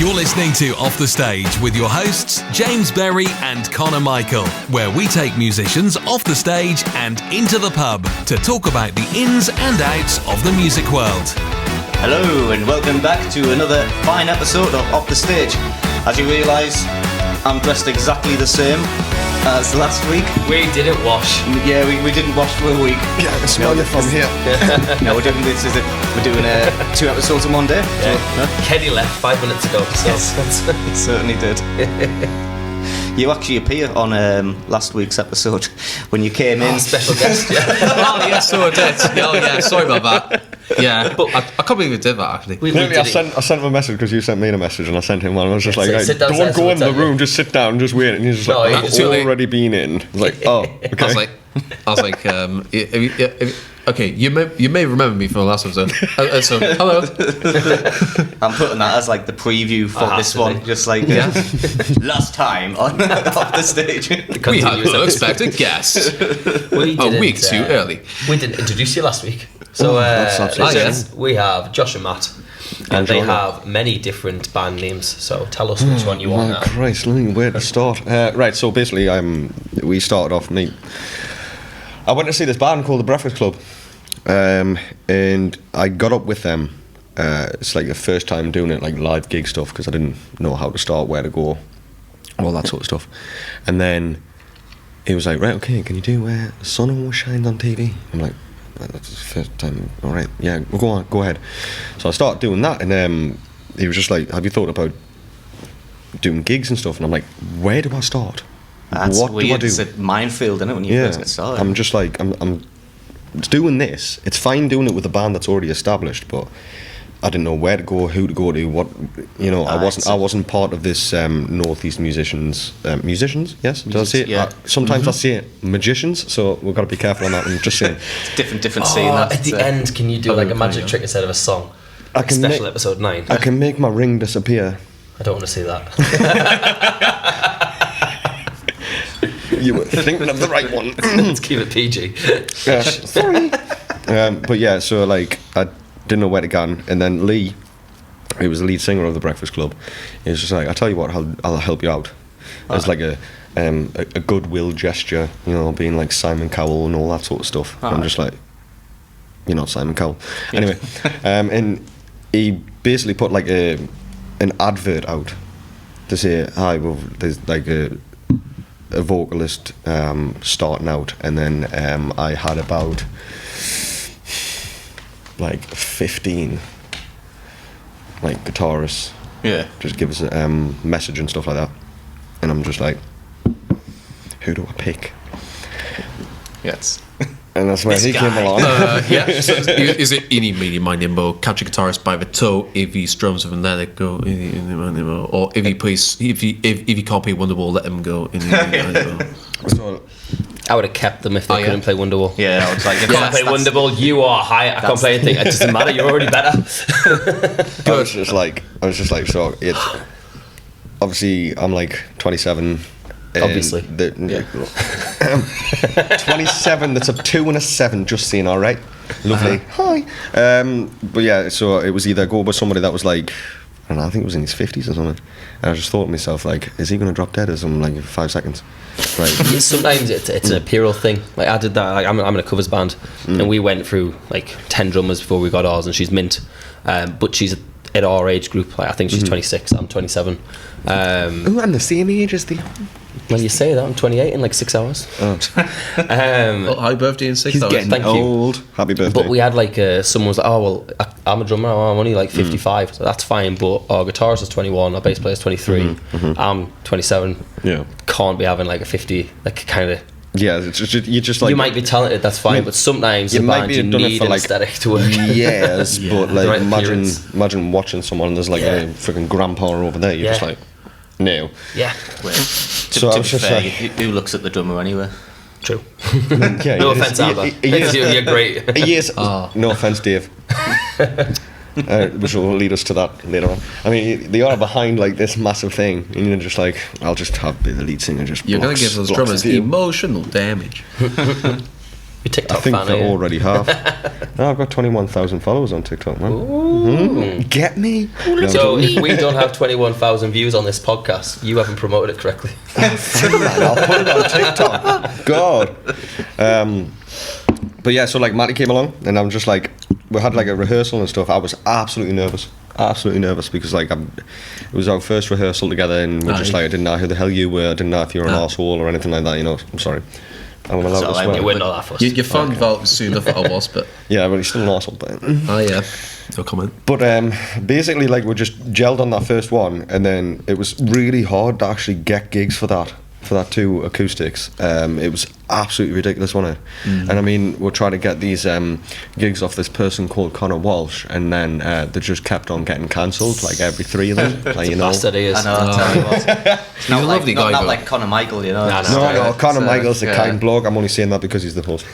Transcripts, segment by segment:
You're listening to Off the Stage with your hosts, James Berry and Conor Michael, where we take musicians off the stage and into the pub to talk about the ins and outs of the music world. Hello and welcome back to another fine episode of Off the Stage. As you realise, I'm dressed exactly the same as last week. We didn't wash. Yeah, we didn't wash for a week. Yeah, I can smell it from here. No, we're doing 2 episodes in one day. Yeah. So, Kenny left 5 minutes ago. So. Yes, he certainly did. You actually appear on last week's episode when you came in. Special guest, yeah. Oh, yeah, so I did. Oh, yeah, sorry about that. Yeah, but I can't believe we did that, actually. I sent him a message because you sent me a message and I sent him one. I was just like, sit don't go in the room, just sit down, just wait. And he's just like, I've already been in. I was like, oh, okay. I was like, okay, you may remember me from the last episode. So, hello. I'm putting that as like the preview for this one, just like last time on Off the Stage. We had an unexpected guest. A week too early. We didn't introduce you last week. So we have Josh and Matt, and they have many different band names. So tell us which one you want now. Christ, where to start? Right, so basically, we started off. I went to see this band called the Breakfast Club, and I got up with them. It's like the first time doing it, like live gig stuff, because I didn't know how to start, where to go, all that sort of stuff. And then he was like, right, okay, can you do Sun Always Shines on TV? I'm like, that's the first time. All right, yeah, go ahead. So I started doing that, and he was just like, have you thought about doing gigs and stuff? And I'm like, where do I start? What weird. Do I do? It's a minefield, isn't it, when you first get started? I'm just like, I'm doing this. It's fine doing it with a band that's already established, but I didn't know where to go, who to go to, what, I wasn't part of this Northeast musicians. Yes, did I say it? Sometimes I say it, magicians. So we've got to be careful on that. I'm just saying, it's different scene. At the end, can you do like a magic trick instead of a song? Special episode 9. I can make my ring disappear. I don't want to see that. You were thinking of the right one. Let's keep it PG. Sorry. But yeah, so like I didn't know where to go, and then Lee, who was the lead singer of the Breakfast Club, he was just like, I'll tell you what, I'll help you out. It's like a goodwill gesture, being like Simon Cowell and all that sort of stuff. I'm just like, you're not Simon Cowell. Anyway, and he basically put like an advert out to say, hi, well, there's like a vocalist starting out, and then I had about like 15 like guitarists just give us a message and stuff like that, and I'm just like, who do I pick? Yes. And that's where he came along. So is it eeny, meeny, miny, mo? Catch a guitarist by the toe. If he strums with him, let it go. Or if he plays, if he can't play Wonderwall, let him go. So I would have kept them if they couldn't play Wonderwall. Yeah, I was like, if can't play Wonderwall, you are high. I can't play anything. It doesn't matter. You're already better. I was just like, so it's obviously I'm like 27. Obviously. 27, that's a 2 and a 7, just saying, alright. Lovely. Hi. But yeah, so it was either go with somebody that was like, I don't know, I think it was in his 50s or something. And I just thought to myself, like, is he going to drop dead or something, like 5 seconds? Right. Sometimes it's an imperial thing. Like I did that, like I'm in a covers band, and we went through like 10 drummers before we got ours, and she's mint. But she's at our age group, like I think she's 26, I'm 27. I'm the same age as the... When you say that, I'm 28 in like 6 hours. Happy birthday in 6 hours. Getting old. Happy birthday. But we had like someone was like, oh well, I'm a drummer, I'm only like 55, so that's fine, but our guitarist is 21, our bass player is 23, I'm 27. Yeah, can't be having like a 50, like kind of. Yeah, it's just, you just like, you might be talented, that's fine, but sometimes you need an aesthetic to work. Yes, but like imagine watching someone and there's like a freaking grandpa over there. You're just like, no. Yeah. Well, to be fair, who looks at the drummer anyway? True. No offense, Albert. You're great. Yes. No offense, Dave. Which will lead us to that later on. I mean, they are behind like this massive thing, and you're just like, I'll just have the lead singer just. You're gonna give those drummers emotional damage. Your TikTok I think fan, they are you? already have. No, I've got 21,000 followers on TikTok, man. Get me? No, So if we don't have 21,000 views on this podcast, you haven't promoted it correctly. I'll put it on TikTok. God. But yeah, so like Matty came along, and I'm just like, we had like a rehearsal and stuff. I was absolutely nervous because like it was our first rehearsal together, and we're just like, I didn't know who the hell you were. I didn't know if you were an arsehole or anything like that. You know, I'm sorry. I'm allowed to swear. We're not that fussed. You found out soon enough that I was, but Yeah, but he's still an arsehole. But yeah, no comment. But basically, like, we just gelled on that first one, and then it was really hard to actually get gigs for that 2 acoustics. It was absolutely ridiculous, wasn't it? And I mean, we're trying to get these gigs off this person called Connor Walsh, and then they just kept on getting cancelled, like every 3 of them. Like, you know. Bastard he is. I know, I'll tell you what. It's He's a lovely guy, not though. like Conor Michael, you know. No, Conor Michael's a kind bloke. I'm only saying that because he's the host.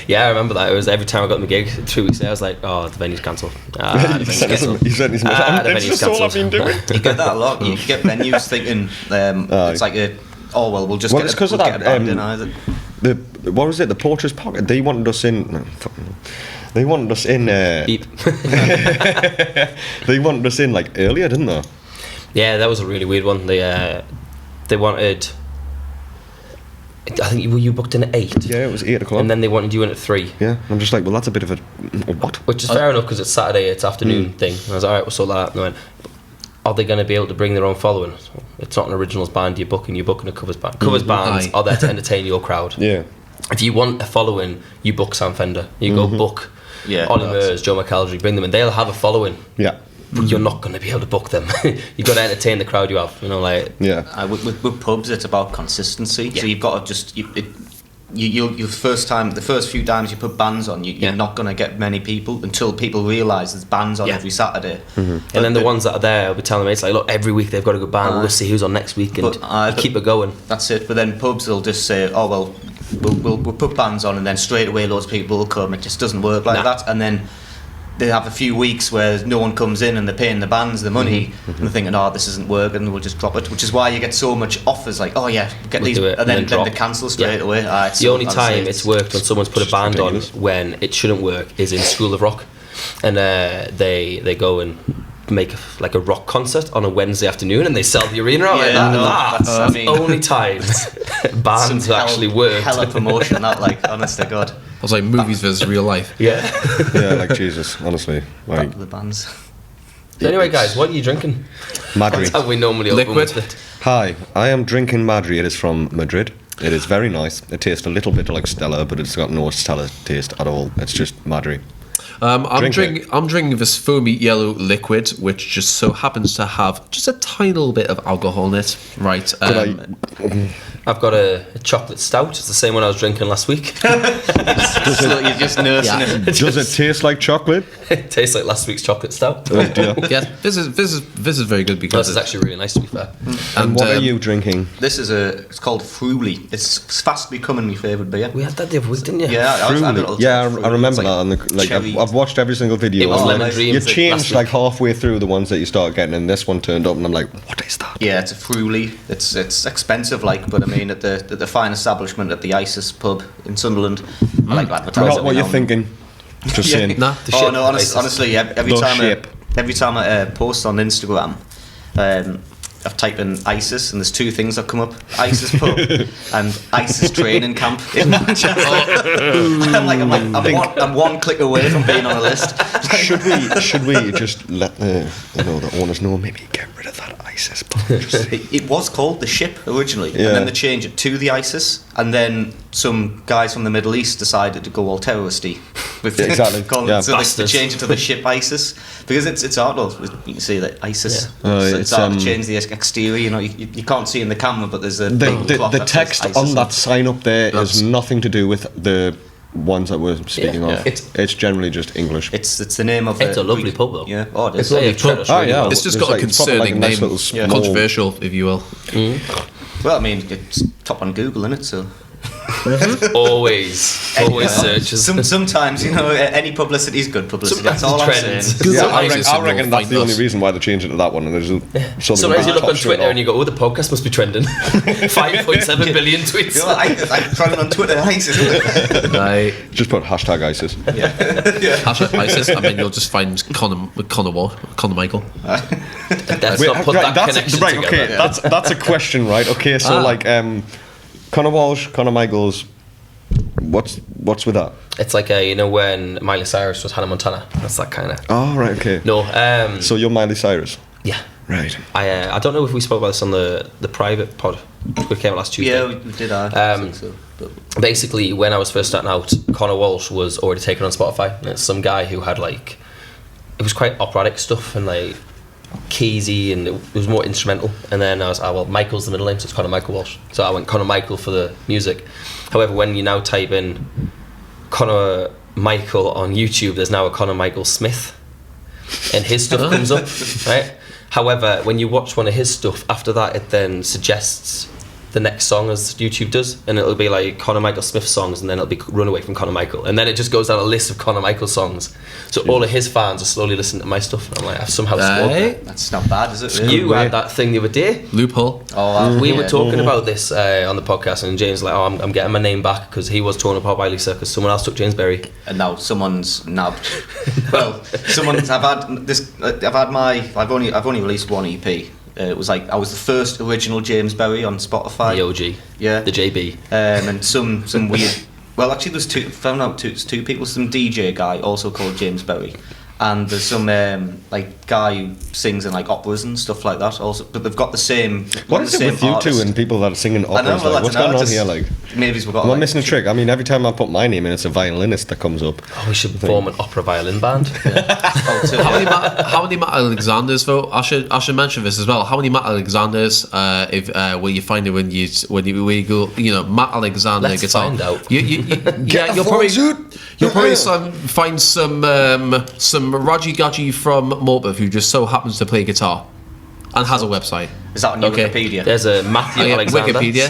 Yeah, I remember that. It was every time I got my gig, 3 weeks later, I was like, oh, the venue's cancelled. He said his The it's venue's just all I've been doing. You get that a lot. You get venues thinking it's like we'll just Well, get it's 'cause of we'll that, get a band in, is it? What was it? The Porter's Pocket. They wanted us in. No, they wanted us in. Beep. They wanted us in like earlier, didn't they? Yeah, that was a really weird one. They wanted. I think you booked in at 8. Yeah, it was 8 o'clock. And then they wanted you in at 3. Yeah, I'm just like, well, that's a bit of a what? Which is fair enough because it's Saturday, it's afternoon thing. And I was like, alright, we'll sort that out. And I went, are they going to be able to bring their own following? It's not an originals band you're booking a covers band. Covers bands are there to entertain your crowd. Yeah. If you want a following, you book Sam Fender. You go book Ollie Murs, Joe McAlderry, bring them in. They'll have a following. Yeah. But you're not going to be able to book them. You've got to entertain the crowd you have. You know, like With pubs, it's about consistency. Yeah. So you've got to just the first few times you put bands on, you're not going to get many people until people realise there's bands on every Saturday. And then the ones that are there will be telling me, it's like, look, every week they've got a good band. We'll see who's on next week, and you keep it going. That's it. But then pubs will just say, oh well, we'll put bands on, and then straight away loads of people will come. It just doesn't work like that. And then they have a few weeks where no one comes in and they're paying the bands the money and they're thinking, oh, this isn't working, and we'll just drop it, which is why you get so much offers like, oh yeah, get We'll these, do it, and then drop. they cancel straight away. The only time it's worked when someone's put a band on when it shouldn't work is in School of Rock, and they go and make like a rock concert on a Wednesday afternoon and they sell the arena out. That's the only time bands actually work. Hella promotion, that, like, honest to God. I was like movies versus real life. Yeah. Yeah, like Jesus, honestly. Like, Back to the bands. So anyway, guys, what are you drinking? Madrid. That's how we normally open Liquid. with it. Hi, I am drinking Madrid. It is from Madrid. It is very nice. It tastes a little bit like Stella, but it's got no Stella taste at all. It's just Madrid. I'm drinking this foamy yellow liquid, which just so happens to have just a tiny little bit of alcohol in it. Right. I've got a chocolate stout. It's the same one I was drinking last week. You're just nursing it. Does it taste like chocolate? It tastes like last week's chocolate stout. Oh dear. Yeah, this is very good because This is actually really nice, to be fair. And what are you drinking? This is it's called Fruly. It's fast becoming my favourite beer. We had that the other week, didn't you? Yeah, I remember that. And I've watched every single video. It was and Lemon like, Dreams you last changed week. like halfway through the ones that you start getting, and this one turned up, and I'm like, what is that? Yeah, it's a Fruly. It's expensive, like, but I mean, at the fine establishment at the ISIS pub in Sunderland, I like advertising. Not what you're thinking. Just saying. Nah. Oh no, honestly, every The time shape. every time I post on Instagram, I've typed in ISIS and there's 2 things that come up: ISIS pub and ISIS training camp in Manchester. I'm one click away from being on a list. Should we just let the owners know, maybe get rid of that ISIS pub? It was called the Ship originally, Yeah. and then they changed it to the ISIS, and then some guys from the Middle East decided to go all terroristy. With Exactly. So they Bastards. changed it to the Ship ISIS because it's outdoors. You can see that ISIS. Yeah. So It's, it's hard to change the exterior. You know, you can't see in the camera, but there's a big cloth the that text says on ISIS that sign up there That's- is nothing to do with the ones that we're speaking Yeah. of. Yeah. It's generally just English. It's the name of It's a lovely pub, though. Yeah, oh, it is. It's lovely. Tread us really well. It's just It's got like- a it's probably like concerning a nice name, little small- controversial, if you will. Well, I mean, it's top on Google, isn't it? So Always searches. Sometimes, any publicity is good publicity. That's all I'm saying. Yeah, I Sometimes reckon that's find the only us. reason why they changed it to that one. And there's Sometimes you look on Twitter and you go, oh, the podcast must be trending. 5.7 billion tweets. I find it on Twitter. ISIS. just put hashtag ISIS. Hashtag ISIS, and then you'll just find Conor Michael. Let's not put that connection right, together. okay, that's a question, right? Okay, so Conor Walsh, Conor Michaels, what's with that? It's like when Miley Cyrus was Hannah Montana. That's that kind of. Oh, right, okay. No. So you're Miley Cyrus? Yeah. Right. I don't know if we spoke about this on the private pod. We came out last Tuesday. Yeah, we did. I think so. But Basically, when I was first starting out, Conor Walsh was already taken on Spotify. And it's some guy who had it was quite operatic stuff and keysy, and it was more instrumental. And then I was, Michael's the middle name, so it's Conor Michael Walsh. So I went Conor Michael for the music. However, when you now type in Conor Michael on YouTube, there's now a Conor Michael Smith, and his stuff comes up, right? However, when you watch one of his stuff, after that it then suggests the next song as YouTube does, and it'll be like Conor Michael Smith songs, and then it'll be Runaway from Conor Michael, and then it just goes down a list of Conor Michael songs. So all of his fans are slowly listening to my stuff, and I'm like, I've somehow scored that. that's not bad, is it? Really? You had that thing the other day. Loophole. We were talking about this on the podcast, and James was like, I'm getting my name back, because he was torn apart by Lisa because someone else took James Berry. And now someone's nabbed. Well, I've only released one EP. It was I was the first original James Berry on Spotify. The OG. Yeah. The JB. And some weird. Well, actually, there's two. Found out there's two people. Some DJ guy also called James Berry, and there's some guy who sings in operas and stuff like that. Also, but they've got the same. What is it with you two and people that are singing operas? What's going on here? Maybe we've got. Am I missing a trick? I mean, every time I put my name in, it's a violinist that comes up. We should form an opera violin band. How many Matt Alexanders though? I should mention this as well. How many Matt Alexanders will you find it when you go? Matt Alexander Let's guitar. find out. You'll probably find some Raji Gaji from Morpeth who just so happens to play guitar and has a website. Is that on your Wikipedia? There's a Matthew Alexander. Wikipedia.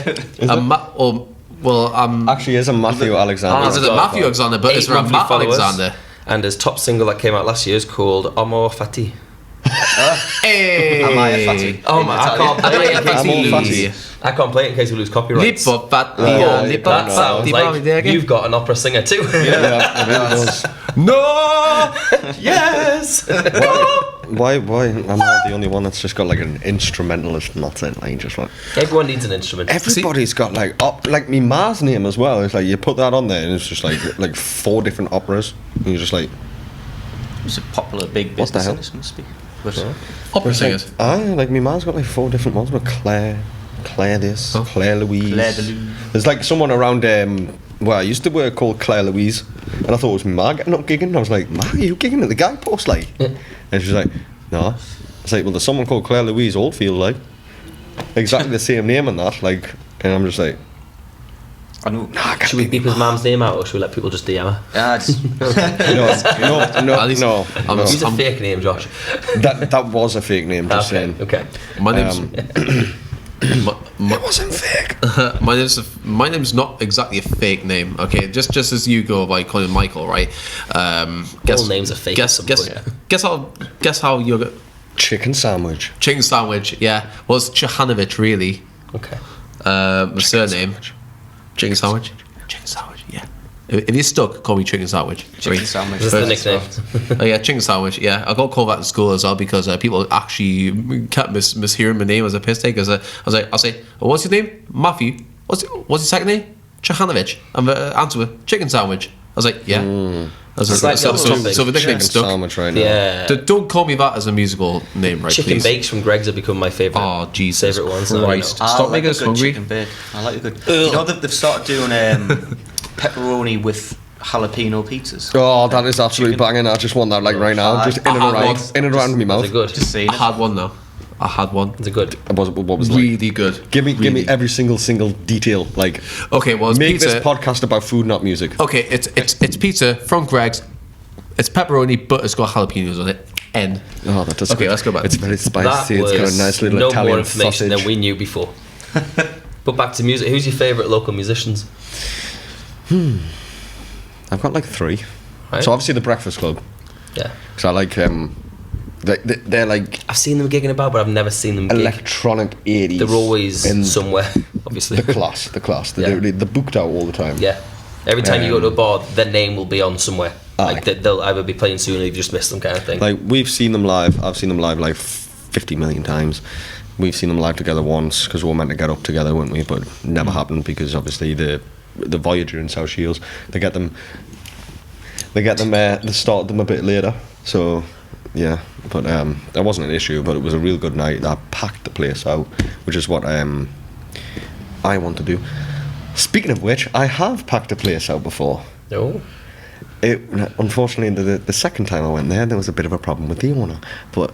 Actually, is a Matthew Alexander. There's a Matthew Alexander, but it's around Matt Alexander. And his top single that came out last year is called Amor Fati. Hey! Am I a fatty? Oh my! I can't play it in case we Amor lose. Fati. I can't play it in case we lose copyrights. That sounds like you've got an opera singer too. Yeah, it really does. No! Yes. Why am I the only one that's just got an instrumentalist? Not it, Everyone needs an instrument. everybody's got me ma's name as well. It's you put that on there and it's just like 4 different operas, and you're just like, It's a popular big What the business. hell? This must be. Opera singers. my ma's got 4 different ones, but Claire this, Claire Louise. Claire de Lune. There's someone around where I used to work called Claire Louise, and I thought it was Ma getting up gigging. And I was like, Ma, are you gigging at the guy post And she's like, no. It's well, there's someone called Claire Louise Oldfield, exactly the same name and that, and I'm just like, I know. Should we beep his mum's name out, or should we let people just DM her? Yeah, no. Use a fake name, Josh. That was a fake name, just saying. Okay. My name's It wasn't fake. my name's not exactly a fake name. Okay, just as you go by Conor Michael, right? All names are fake. Guess how you're Chicken sandwich. chicken sandwich. Yeah, well, it's Chihanovic really. Okay. The surname. Chicken sandwich. Chicken sandwich. Yeah. If you're stuck, call me chicken sandwich. chicken sandwich. Is this the nickname? Oh yeah, chicken sandwich. Yeah, I got called that in school as well because people actually kept mishearing my name as a piss take. Because I'll say, oh, what's your name? Matthew. What's your second name? Chihanovic. And the answer was chicken sandwich. I was like, yeah. It's like So the nickname's Chicken stuck. sandwich right now. Yeah. Don't call me that as a musical name, right? Chicken please. bakes from Greg's have become my favourite. Oh Jesus Favourite ones. now, Christ! you know. Stop making us good hungry. chicken bake. I like a good. You know that they've started doing pepperoni with jalapeno pizzas. Oh, that is absolutely banging. I just want that right now. Just in and around my mouth. They're good. Just saying. I had one though. I had one. They're good. What was it like? Really good. Give me Really. every single detail. Okay, well, it's make pizza. this podcast about food, not music. Okay, it's pizza from Greg's. It's pepperoni, but it's got jalapenos on it. N. Oh, that does. Okay, let's go back. It's very That spicy. It's got a was nice little no Italian more information sausage. than we knew before. But back to music. Who's your favourite local musicians? I've got like 3. Right. So obviously the Breakfast Club, Yeah. because I like they're like I've seen them gigging about, but I've never seen them gig. electronic 80s. They're always in somewhere, obviously. the class. Yeah. They're booked out all the time. Yeah. Every time you go to a bar, their name will be on somewhere. Aye. Like they'll either be playing soon or you've just missed them, kind of thing. Like we've seen them live. I've seen them live like 50 million times. We've seen them live together once because we were meant to get up together, weren't we? But never happened because obviously the Voyager and South Shields, they started them a bit later. So yeah, but that wasn't an issue. But it was a real good night. I packed the place out, which is what I want to do. Speaking of which, I have packed a place out before. No. Unfortunately, the second time I went there was a bit of a problem with the owner. But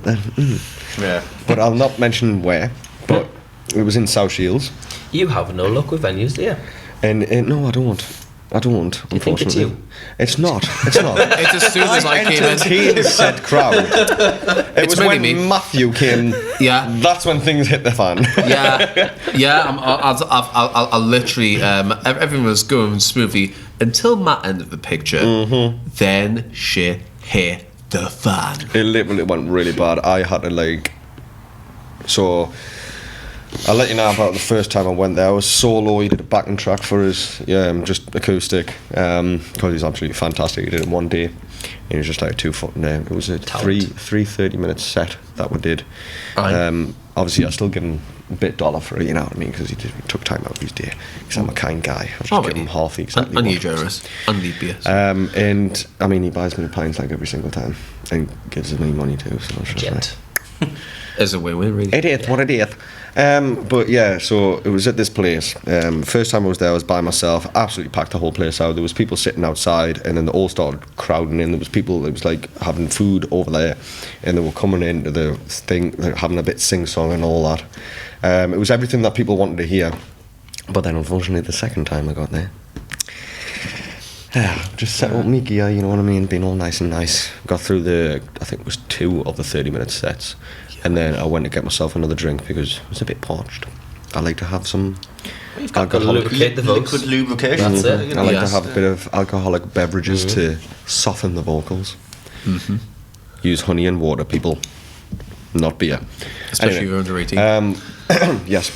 Yeah. but I'll not mention where. But it was in South Shields, You have no luck with venues, do you? and no, I don't. you think it's Unfortunately, you? It's not. It's not. It's as soon as I came in. Entertained said crowd. It was mainly when me. Matthew came. Yeah. That's when things hit the fan. I literally everything was going smoothly until Matt entered the picture. Then shit hit the fan. It literally went really bad. I had to so I'll let you know about the first time I went there. I was solo. He did a backing track for us, just acoustic, because he's absolutely fantastic. He did it in one day. And he was just like a 2 foot name. It was a Talent. 30-minute set that we did. Aye. Obviously I still give him a bit dollar for it, you know what I mean, because he took time out of his day. Because I'm a kind guy. I'll just give him half exactly. And what you it was. generous. And you beers. And I mean, he buys me pints like every single time and gives me money too. So it's just Gent. It's a win-win, really. Idiot, what idiot. But yeah, so it was at this place. First time I was there, I was by myself. Absolutely packed the whole place out. There was people sitting outside, and then they all started crowding in. There was people that was like having food over there, and they were coming into the thing, they're having a bit sing-song and all that. It was everything that people wanted to hear. But then unfortunately the second time I got there, just set up my gear, you know what I mean, being all nice and nice. Got through I think it was 2 of the 30-minute sets. And then I went to get myself another drink because I was a bit parched. I like to have some You've got alcoholic. lubricate the votes. liquid lubrication. That's it. You I know, like Yes. to have a bit of alcoholic beverages to soften the vocals. Use honey and water, people, not beer. Especially if Anyway, you're under 18. Yes.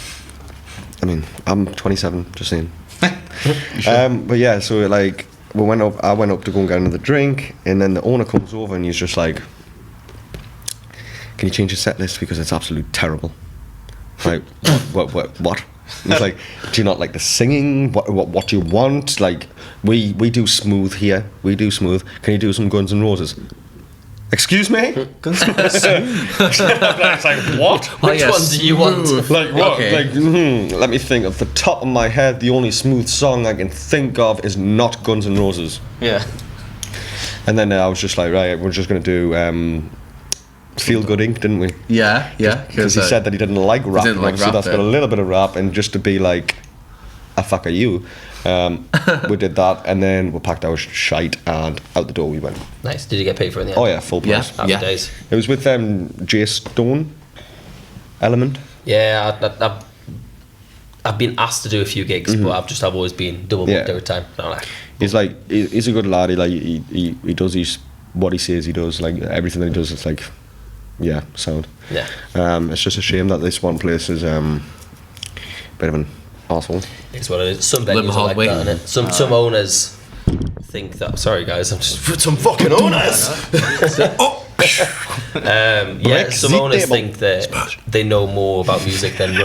I mean, I'm 27, just saying. But yeah, so I went up to go and get another drink, and then the owner comes over and he's just like, "Can you change your set list because it's absolutely terrible?" Like, what? He's like, "Do you not like the singing? What do you want? Like, we do smooth here. We do smooth. Can you do some Guns N' Roses?" Excuse me? It's like, what? Which one do you want? Like what? Okay. Like, let me think. Off the top of my head, the only smooth song I can think of is not Guns N' Roses. Yeah. And then I was just like, right, we're just going to do Feel Good Inc., didn't we? Yeah. Because he said that he didn't like rap. didn't like so rap, that's got a yeah. little bit of rap, and just to be like, "A fuck are you?" We did that, and then we packed our shite, and out the door we went. Nice. Did you get paid for it in the end? Oh yeah, full price. Happy Yeah. days. It was with Jay Stone, Element. Yeah, I've been asked to do a few gigs, but I've always been double booked Yeah. every time. No, like, He's like, he's a good lad. He does what he says he does. Like everything that he does, it's like, yeah, sound. yeah. It's just a shame that this one place is a bit of an arsehole. It's what it is. Some Living venues are hard like way. that, innit? Some owners think that. Sorry, guys, I'm just some fucking owners. Yeah, some Brexit owners table. think that they know more about music than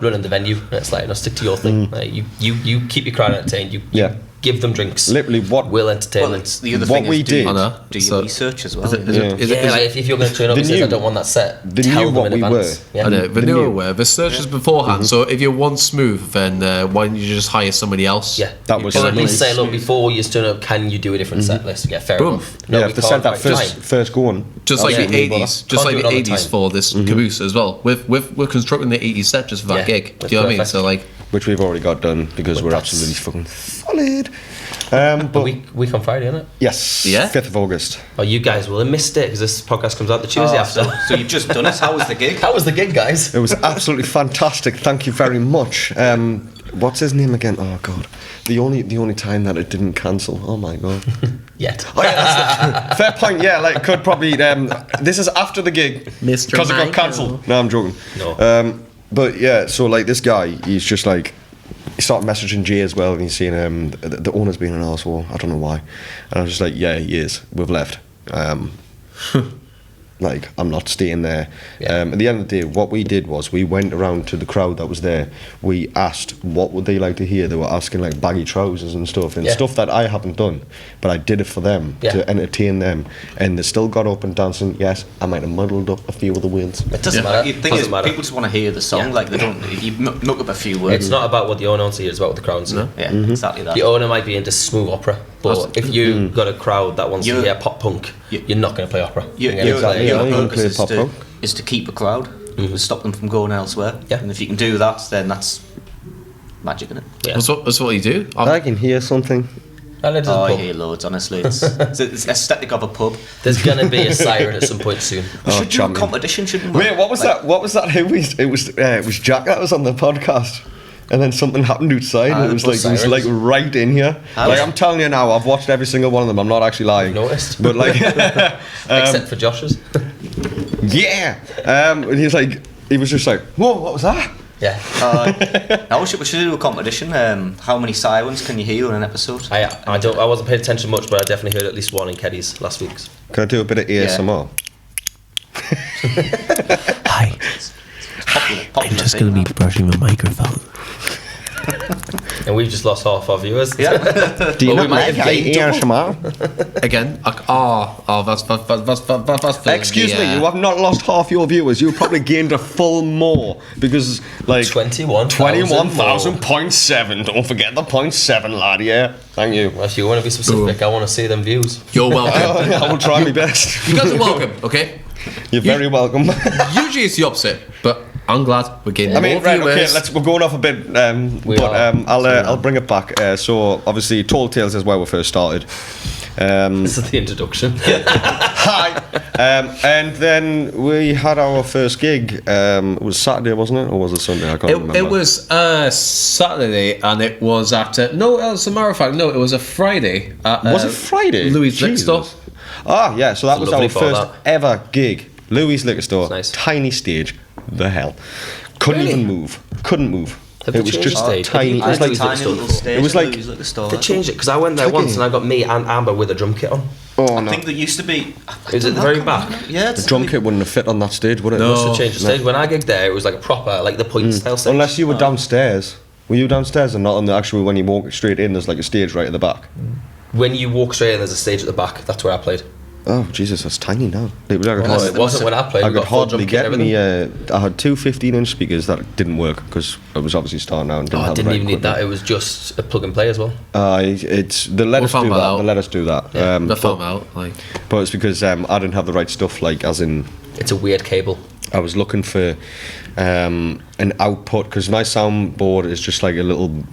running the venue. And it's like, no, stick to your thing. Like, you keep your crowd entertained. You Yeah. give them drinks. Literally, what Will entertain Well, them. it's the other What thing we is do did- I know. your So- research as well. Is it, you know. Yeah, like if you're going to turn up and They says, I knew- don't want that set, they tell knew them what in we advance. were. Yeah. I know, they They knew knew. aware. The searches beforehand. So if you want smooth, then why don't you just hire somebody else? Yeah, That was or at nice. least say, look, before you turn up, can you do a different set list? Yeah, fair Boom. enough. Yeah, No, if we they said can't, that right, first going. Just like Yeah. the 80s, just Can't like do the it all the 80s time. for this caboose as well. We're constructing the 80s set just for that Yeah, gig. that's Do you know what I mean? perfect. So like, Which we've already got done because we're that's- absolutely fucking solid. A But week on Friday, isn't it? yes, Yeah? 5th of August. Oh, you guys will have missed it because this podcast comes out the Tuesday after. So you've just done it. How was the gig? How was the gig, guys? It was absolutely fantastic. Thank you very much. what's his name again? Oh god, the only time that it didn't cancel. Oh my god. Yet. Oh yeah, that's fair point. Yeah, like could probably. This is after the gig, Mr. because it got Michael. cancelled. No, I'm joking. No. But yeah, so like this guy, he's just like, he started messaging Jay as well, and he's saying the owner's been an arsehole. I don't know why, and I was just like, yeah, he is. We've left. Like, I'm not staying there. Yeah. At the end of the day, what we did was we went around to the crowd that was there. We asked what would they like to hear. They were asking like baggy trousers and stuff, and Yeah. stuff that I haven't done, but I did it for them Yeah. to entertain them, and they still got up and dancing. Yes, I might have muddled up a few of the words. It doesn't Yeah. matter. The thing Doesn't is, matter. people just want to hear the song. Yeah. Like they don't. You muck up a few words. It's not about what the owner wants to hear, it's about what the crowd's No. Yeah, Mm-hmm. exactly that. The owner might be into smooth opera, but if you got a crowd that wants to You're- hear pop punk, you're not going to play opera. Your, You're gonna play- yeah, you can purpose play is pop to, punk. is to keep a crowd, stop them from going elsewhere. Yeah. And if you can do that, then that's magic, isn't it? Yeah. That's what you do. I can hear something. I led to the Oh, I pub. hear loads, honestly. It's aesthetic of a pub. There's going to be a siren at some point soon. We Oh, should do a champion. competition, shouldn't we? Wait, what was that? What was that? It was Jack that was on the podcast, and then something happened outside. And Ah, it was the like sirens. right in here. Ah, Like yeah. I'm telling you now, I've watched every single one of them. I'm not actually lying. I've noticed. But like, Except for Josh's. yeah. And he was just like, whoa, what was that? Yeah. Now we should do a competition. How many sirens can you hear in an episode? I wasn't paying attention much, but I definitely heard at least one in Keddy's last week's. Can I do a bit of ASMR? Hi, Popular thing, be brushing my microphone. And we've just lost half our viewers. Yeah. Do you Well, not we might like have gained ASMR? Again, that's Excuse me, you have not lost half your viewers. You probably gained a full more because like 21,000.7. Don't forget the 0.7, lad. Yeah, thank you. Well, if you want to be specific, I want to see them views. You're welcome. I will try my best. You guys are welcome. Okay. You're very welcome. Usually it's the opposite, but I'm glad we're getting I mean, more right, viewers. okay, we're going off a bit, We but are. I'll bring it back. So obviously, Tall Tales is where we first started. This is the introduction. Hi, and then we had our first gig. It was Saturday, wasn't it, or was it Sunday? I can't remember. It was Saturday, and it was at no. As a matter of fact, no, it was a Friday. At, Was it Friday? Louis' Liquor Jesus. Store. Ah, yeah. So that It's a was our lovely bar, first that. ever gig. Louis' Liquor Store. Nice. Tiny stage. The hell. Couldn't Really? even move. Couldn't move. Have It they was changed just the stage? tiny. It I was had like a tiny Store little before. stage. It was at like- Louis' Liquor Store. They changed it because I went there Tricky. once and I got me and Amber with a drum kit on. oh I no. think there used to be. Is it the very back? Yeah, The drum kit wouldn't have fit on that stage, would it? No. Must have changed the stage. When I gigged there, it was like a proper, like the point style stage. Unless you were downstairs. Were you downstairs and not on the actual? When you walk straight in, there's like a stage right at the back. When you walk straight in, there's a stage at the back. That's where I played. Oh Jesus, that's tiny now. It was, I could Well, hardly, it wasn't when I played. I We could got full drum hardly kit get and me. everything. I had two 15-inch speakers that didn't work because I was obviously starting out and didn't Oh, I have the didn't right even need that. equipment. It was just a plug and play as well. It's they let We'll us do find that. that out. They let us do that. Yeah, The but, film out, like but it's because I didn't have the right stuff. Like as in, It's a weird cable. I was looking for an output because my soundboard is just like a little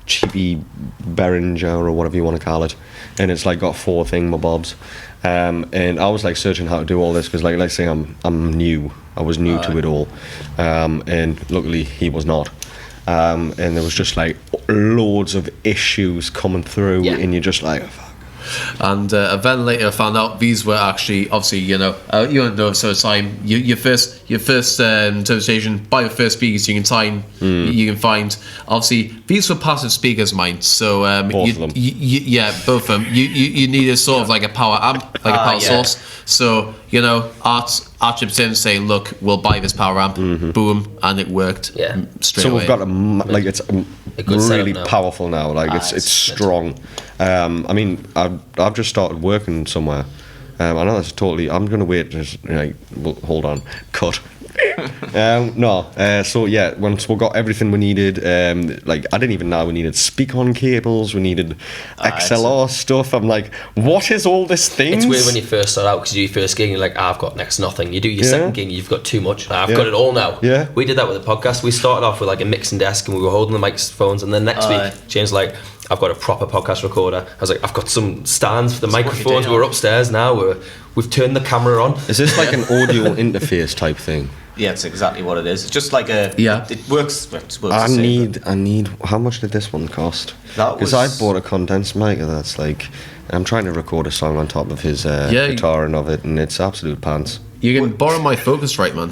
cheapy Behringer or whatever you want to call it, and it's like got four thingamabobs. And I was like searching how to do all this because like let's say I'm new. I was new to it all, and luckily he was not. And there was just like loads of issues coming through, Yeah. and you're just like, and then later I found out these were actually obviously you don't know so time your first interpretation by the first speakers you can find obviously these were passive speakers mine so Both of them. yeah both of them you needed sort of like a power amp like a power yeah. source so Art chips in saying look we'll buy this power amp boom and it worked Yeah. straight so away. we've got it's A good setup really now. powerful now. Like it's it's strong. I mean, I've just started working somewhere. I know that's totally. I'm gonna wait. Just like, well, hold on, cut. So yeah, once we got everything we needed, like I didn't even know we needed speak-on cables, we needed XLR stuff. I'm like, what is all this thing? It's weird when you first start out because you do your first gig and you're like, I've got next to nothing. You do your Yeah. second gig and you've got too much. I've Yeah. got it all now. Yeah. We did that with the podcast. We started off with like a mixing desk and we were holding the microphones, and then next Aye. week James like, I've got a proper podcast recorder. I was like, I've got some stands for the what you microphones. do, We're yeah. upstairs now. We've turned the camera on. Is this like an audio interface type thing? Yeah, it's exactly what it is. It's just like a. Yeah. It works. Well, it works I the same, need. How much did this one cost? That Because I was- bought a condensed mic that's like. I'm trying to record a song on top of his guitar and of it, and it's absolute pants. You can borrow my Focusrite, man.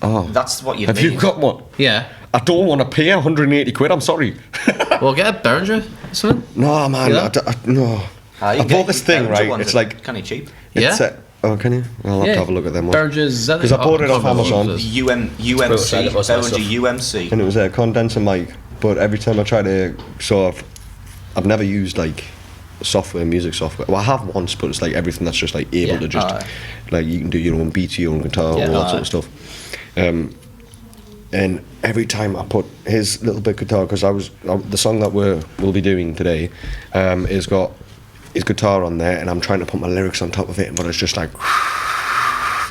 Oh, That's what you have need. you got one? Yeah. I don't want to pay 180 quid. I'm sorry. Well, get a Behringer, son. No, man. Yeah. No. Ah, you I can bought get this thing, Behringer right? ones It's are like. kind of cheap. It's Yeah. oh, can you? I'll have to have a look at them. Behringer's Because I bought it off Amazon. UMC, Prototype or some Behringer stuff. UMC. And it was a condenser mic, but every time I try to sort of, I've never used like music software. Well, I have once, but it's like everything that's just like able Yeah. to just Aye. like you can do your own beats, your own guitar, Yeah. all that sort Aye. of stuff. And every time I put his little bit guitar, because the song that we'll be doing today, is got his guitar on there, and I'm trying to put my lyrics on top of it, but it's just like,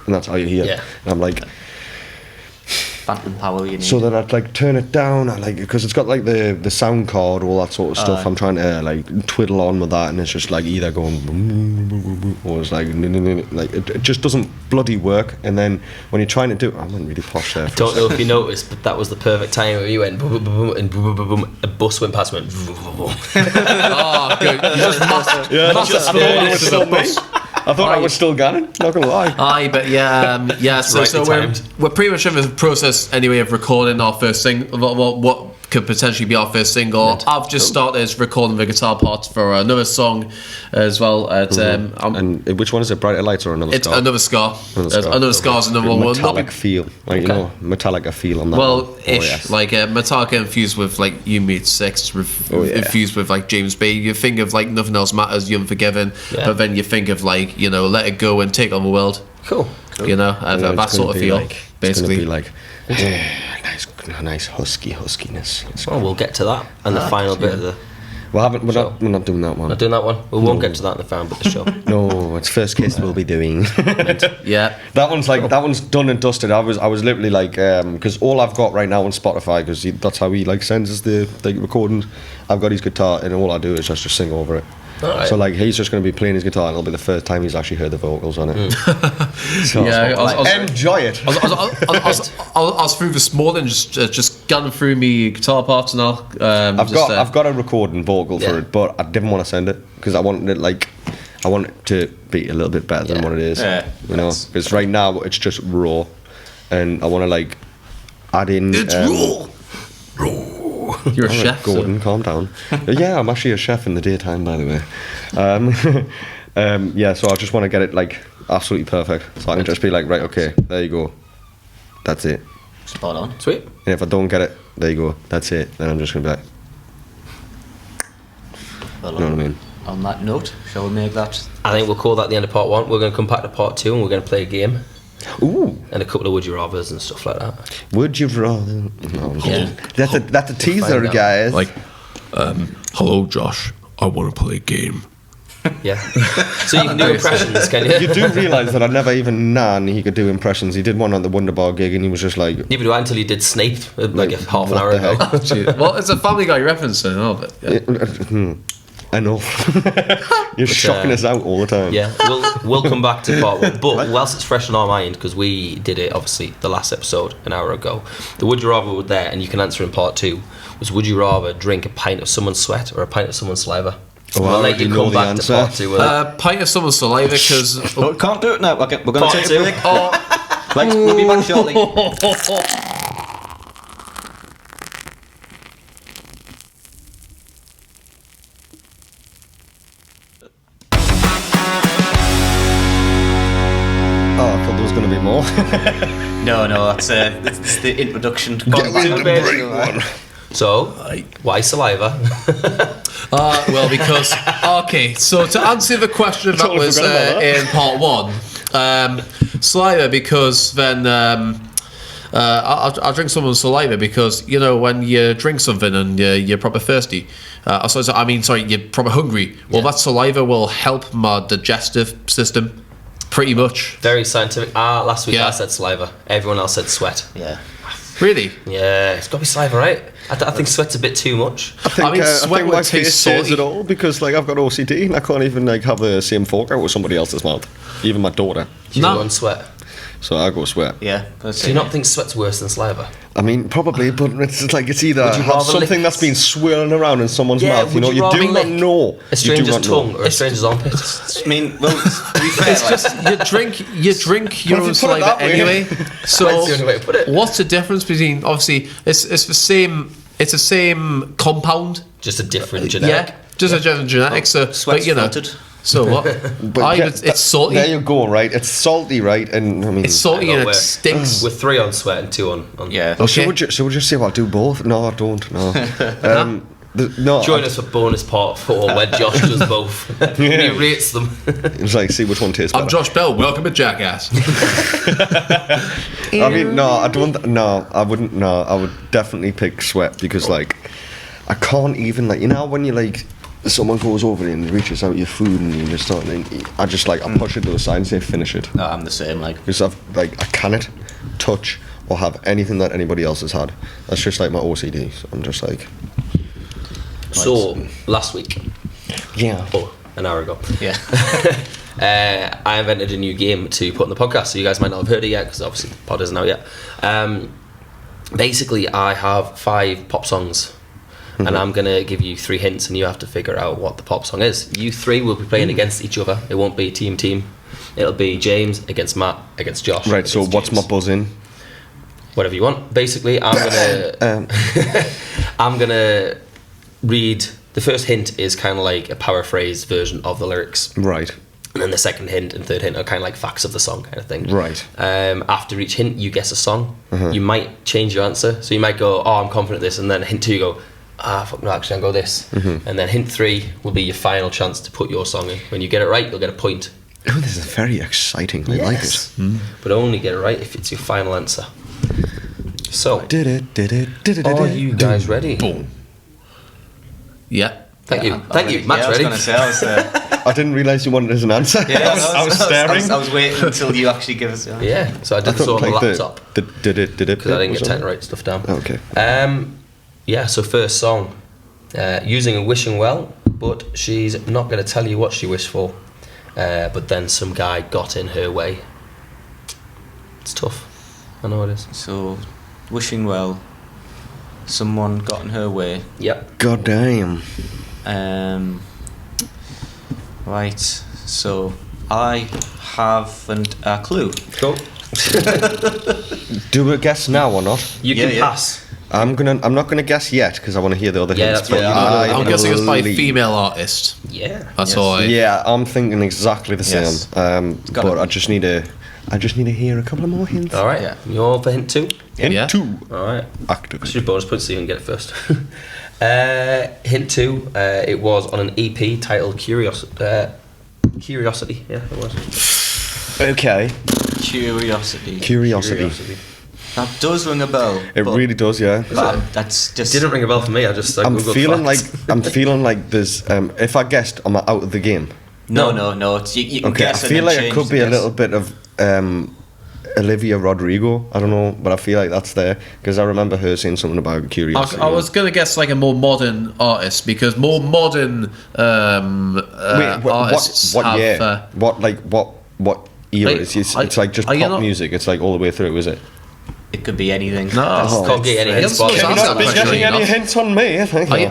and that's all you hear. Yeah. And I'm like. Phantom power you need. So that I'd like turn it down, and like because it's got like the sound card, all that sort of stuff. I'm trying to like twiddle on with that, and it's just like either going boom, boom, boom, boom, boom, or it's like it just doesn't bloody work. And then when you're trying to do, I went really posh there. For Don't know if you noticed, but that was the perfect time where you went boom, boom, boom, boom, and boom, boom, boom, boom. A bus went past, went boom, boom, boom. Oh, good. You just mastered. Yeah, mastered I thought I was the still bus. me. I thought I was still Gannon. Not gonna lie. Aye, but yeah. So rightly timed. we're pretty much in the process anyway of recording our first thing. What could potentially be our first single. Mint. I've just started recording the guitar parts for another song as well. And which one is it? Brighter Lights or Another It's Scar? Another Scar. Another Scar. Another Scar's another one. Metallic feel, like you know, Metallica feel on that. Well, one. ish. yes. Like Metallica infused with like You Meet Six, infused with like James Bay. You think of like Nothing Else Matters, You Unforgiven, Yeah. but then you think of like, you know, Let It Go and Take On the World. Cool. You know, You know, that it's sort gonna of be feel. like, basically. it's gonna be like nice huskiness. It's Well, we'll get to that and the final bit of the. we're not doing that one. Not doing that one. We won't get to that in the final bit of the show. No, it's First Kiss we'll be doing. Yeah. That one's done and dusted. I was literally like, because all I've got right now on Spotify, because that's how he like sends us the recordings. I've got his guitar, and all I do is just sing over it. Alright. So like he's just going to be playing his guitar, and it'll be the first time he's actually heard the vocals on it. So Yeah, I was- enjoy it. I was through this morning, just gunning through me guitar parts and all. I've got a recording vocal Yeah. for it, but I didn't want to send it because I wanted it to be a little bit better than Yeah. what it is. Yeah. You know, because right now it's just raw, and I want to like add in. It's raw. You're a All right, chef, so- Gordon, calm down. Yeah, I'm actually a chef in the daytime, by the way. Yeah, so I just want to get it like absolutely perfect, so I can just be like, right, okay, there you go, that's it. Spot on. Sweet. And if I don't get it, there you go, that's it. Then I'm just gonna be like, Well, you know what I mean? On that note, shall we make that? I think we'll call that the end of part one. We're going to come back to part two and we're going to play a game Ooh, and a couple of would you rathers and stuff like that. would you rather? No, I'm kidding. That's a teaser, find out. guys. Like, hello, Josh. I want to play a game. Yeah. So you can do impressions, can you? You do realise that I never even known he could do impressions. He did one on the Wonderbar gig, and he was just like, Neither do I until you did Snape like half an what hour the ago. heck? Gee, well, it's a Family Guy reference and all, but yeah. I know. You're shocking us out all the time. Yeah, we'll come back to part one. But whilst it's fresh in our mind, because we did it obviously the last episode an hour ago, the would you rather was there, and you can answer in part two, was would you rather drink a pint of someone's sweat or a pint of someone's saliva? Oh, We'll I let you already know come the back answer. to part two. Pint of someone's saliva because Oh, can't do it now. Okay, we're going Part to take two. a break. Right, we'll be back shortly. Oh, I thought there was going to be more. No, that's it's the introduction. To So, why saliva? well, because okay. So to answer the question that Totally was forgot about that. in part one, saliva because then I'll drink someone's saliva because you know when you drink something and you're proper thirsty. You're proper hungry. Well, that saliva will help my digestive system, pretty much. Very scientific. Last week Yeah. I said saliva. Everyone else said sweat. Yeah. Really? Yeah, it's got to be saliva, right? I think sweat's a bit too much. I mean, sweat would my taste face says salty. it all because like I've got OCD and I can't even like have the same fork out with somebody else's mouth, even my daughter. Do you No. want sweat? So I go Sweat. Yeah. Do you not think Sweat's worse than Saliva? I mean, probably, but it's like it's either Would you have rather something lick- that's been swirling around in someone's mouth. You would know, you rather do not lick know. a You do stranger's not know. tongue or a stranger's armpit. I mean, well, to be fair, It's just you drink your Well, own if you put it saliva that way. anyway. So That's the only way to put it. what's the difference between obviously it's the same compound. Just a different genetic. Yeah, just a different genetic. So sweat's but, you know. filtered. So what? But yeah, it's salty. There you go, right? It's salty, right? And I mean, It's salty and it stinks. With 3 on Sweat and 2 on. Yeah. Oh, Okay. so would you say, well, do both? No, I don't. No. No. Join us for bonus part 4 where Josh does both. He rates them. It's like, see which one tastes better. I'm Josh Bell. Welcome to Jackass. I mean, no, I don't. No, I wouldn't. No, I would definitely pick Sweat because, like, I can't even, like, you know, when you like, someone goes over and reaches out your food and you just start, I just like, I push it to the side and say, finish it. No, I'm the same. Like, Because I cannot touch or have anything that anybody else has had. That's just like my OCD. So I'm just like, So, last week, yeah. or an hour ago, yeah. I invented a new game to put in the podcast, so you guys might not have heard it yet, because obviously the pod isn't out yet. Basically, I have 5 pop songs, and I'm going to give you 3 hints, and you have to figure out what the pop song is. You 3 will be playing against each other. It won't be team. It'll be James against Matt against Josh. Right, so against what's James. my buzz in? Whatever you want. Basically, I'm gonna read. The first hint is kind of like a paraphrased version of the lyrics, Right, and then the second hint and third hint are kind of like facts of the song kind of thing. right. After each hint, you guess a song. You might change your answer, so you might go, "Oh, I'm confident this," and then hint 2 you go, fuck no, actually I'll go this. And then hint 3 will be your final chance to put your song in. When you get it right, you'll get a point. Oh, this is very exciting. I like it. But only get it right if it's your final answer. So, Did it. are you guys ready? Boom. Yeah. Thank you. I'm Thank you. Matt's I was ready. going to say, I was, I didn't realise you wanted as an answer. yeah, I was staring. I was waiting until you actually give us. Yeah, so I did this on the laptop Did it? because I didn't get time to write stuff down. Okay. Yeah, so first song, using a wishing well, but she's not going to tell you what she wished for. But then some guy got in her way. It's tough. I know it is. So, wishing well. Someone got in her way. Yep. God damn. Right. So, I haven't a clue. Go. Do a guess now or not? You Yeah, can yeah. pass. I'm not gonna guess yet because I want to hear the other Yeah, hints. that's what but you gotta do. I'm guessing it's by a believe- female artist. Yeah. That's Yes. all I. Yeah, I'm thinking exactly the same. Yes. But be. I just need to hear a couple of more hints. All right. Yeah. You all for hint 2? Hint Yeah. 2. All right. Activate. That's your bonus point, so you can get it first. Hint 2, it was on an EP titled Curiosity. Yeah, it was. Okay. Curiosity. That does ring a bell. It but- really does, yeah. But that's just. Didn't ring a bell for me. I I'm Googled feeling facts. like there's if I guessed, am I out of the game? No. It's, you can Okay, I guess and feel then like it change could the be a guess. little bit of Olivia Rodrigo. I don't know, but I feel like that's there because I remember her saying something about curiosity. I was gonna guess like a more modern artist because more modern artists what have. year? What era? Like, It's like just are you pop not- music. It's like all the way through, is it? It could be anything. No. Can't get any hints. You're but- supposed to answer that question, getting are you any not? hints on me. Thank you.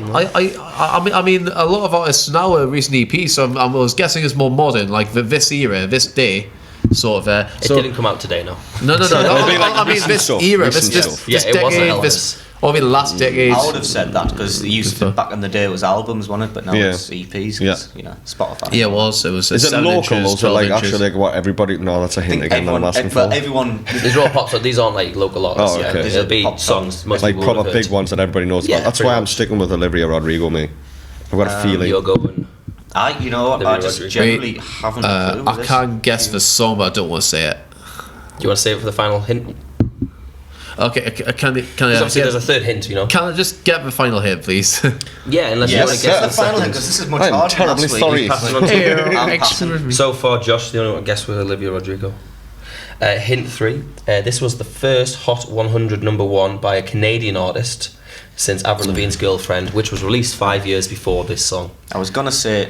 I mean, a lot of artists now are recent EPs, so I was guessing it's more modern, like this era, this day, sort of. It So didn't come out today, no. no. It'll be like I mean, recent this stuff, era, recent this stuff. Yeah, it wasn't decade, Elvis. I mean, last decade. I would have said that because it used to back in the day it was albums, wasn't it? But now Yeah. it's EPs. Yeah. 'Cause, you know, Spotify. Yeah, it was. It was. Is it 7 local inches, or 12 like inches. actually like what everybody? No, that's a I hint think again that I'm asking for. everyone. These are all pop songs. These aren't like local artists. Oh, Yeah, okay. it'll be Pop songs. Most Like people proper would have big heard. ones that everybody knows Yeah, about. That's pretty why I'm much. sticking with Olivia Rodrigo, me. I've got a feeling. You're going. You know what? I Olivia just Rodrigo. generally haven't a clue. I with this. can't guess the song, but I don't want to say it. Do you want to save it for the final hint? Okay, can Because obviously there's a third hint, you know. Can I just get the final hit, please? Yeah, unless you Yes, want to get guess the the final second. because this is much I'm harder. than terribly last week. sorry. Passing on to- I'm passing. So far, Josh, the only one guess with Olivia Rodrigo. Hint 3. This was the first Hot 100 #1 by a Canadian artist since Avril Lavigne's Girlfriend, which was released 5 years before this song. I was gonna say.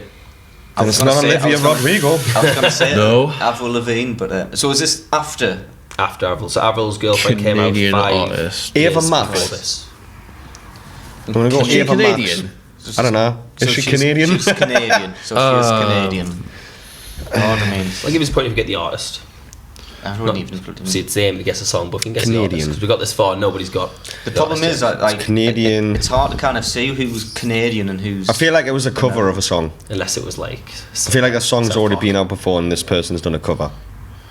And it's not Olivia Rodrigo. I was gonna say No. Avril Lavigne, but so is this after after Avril. So Avril's girlfriend Canadian came out 5 artist. years Ava Max. before this. I'm gonna go Is she Ava Max. Canadian? I don't know. Is she Canadian? She's Canadian, so she is Canadian. You know what I mean? I'll give you a point if you get the artist. I don't even See, it's the aim to guess a song, but if you can guess the Canadian. artist, because we got this far, nobody's got. The problem is, like Canadian. It's hard to kind of see who's Canadian and who's. I feel like it was a cover of a song. Unless it was like. I feel like a song's already been out before and this person's done a cover.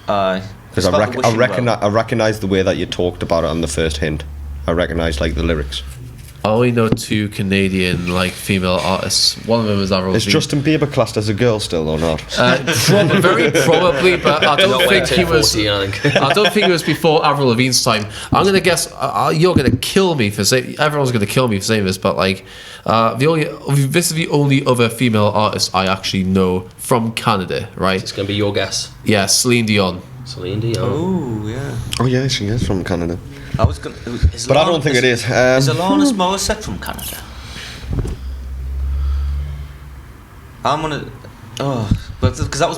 Because I recognise the way that you talked about it on the first hint. I recognise like the lyrics. I only know 2 Canadian like female artists. One of them is Avril Is Lavigne. Justin Bieber classed as a girl still or not? Very probably, but I don't think he was. 40, I think. I don't think it was before Avril Lavigne's time. I'm gonna guess. You're gonna kill me for saying. Everyone's gonna kill me for saying this, but like, this is the only other female artist I actually know from Canada, right? It's going to be your guess. Yeah, Celine Dion. Celine Dion. Oh yeah. Oh yeah, she is from Canada. I was gonna. But I don't think it is. Is Alanis Morissette from Canada? I'm gonna. Oh, but because that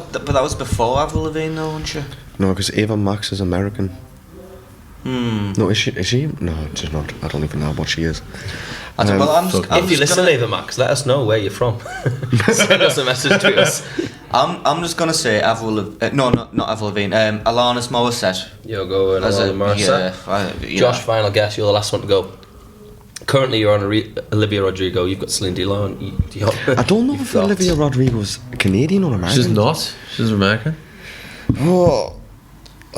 was before Avril Lavigne, though, wasn't she? No, because Ava Max is American. Hmm. No, is she? No, she's not. I don't even know what she is. I'm If you just listen gonna, to Ava Max, let us know where you're from. Send us a message to us. I'm just gonna say Avril. No, not Avril Lavigne. Alanis Morissette. You're going As a- Alanis Morissette. yeah. Josh, final guess. You're the last one to go. Currently, you're on Olivia Rodrigo. You've got Celine Dion. I don't know if Olivia Rodrigo's Canadian or American. She's not. She's American.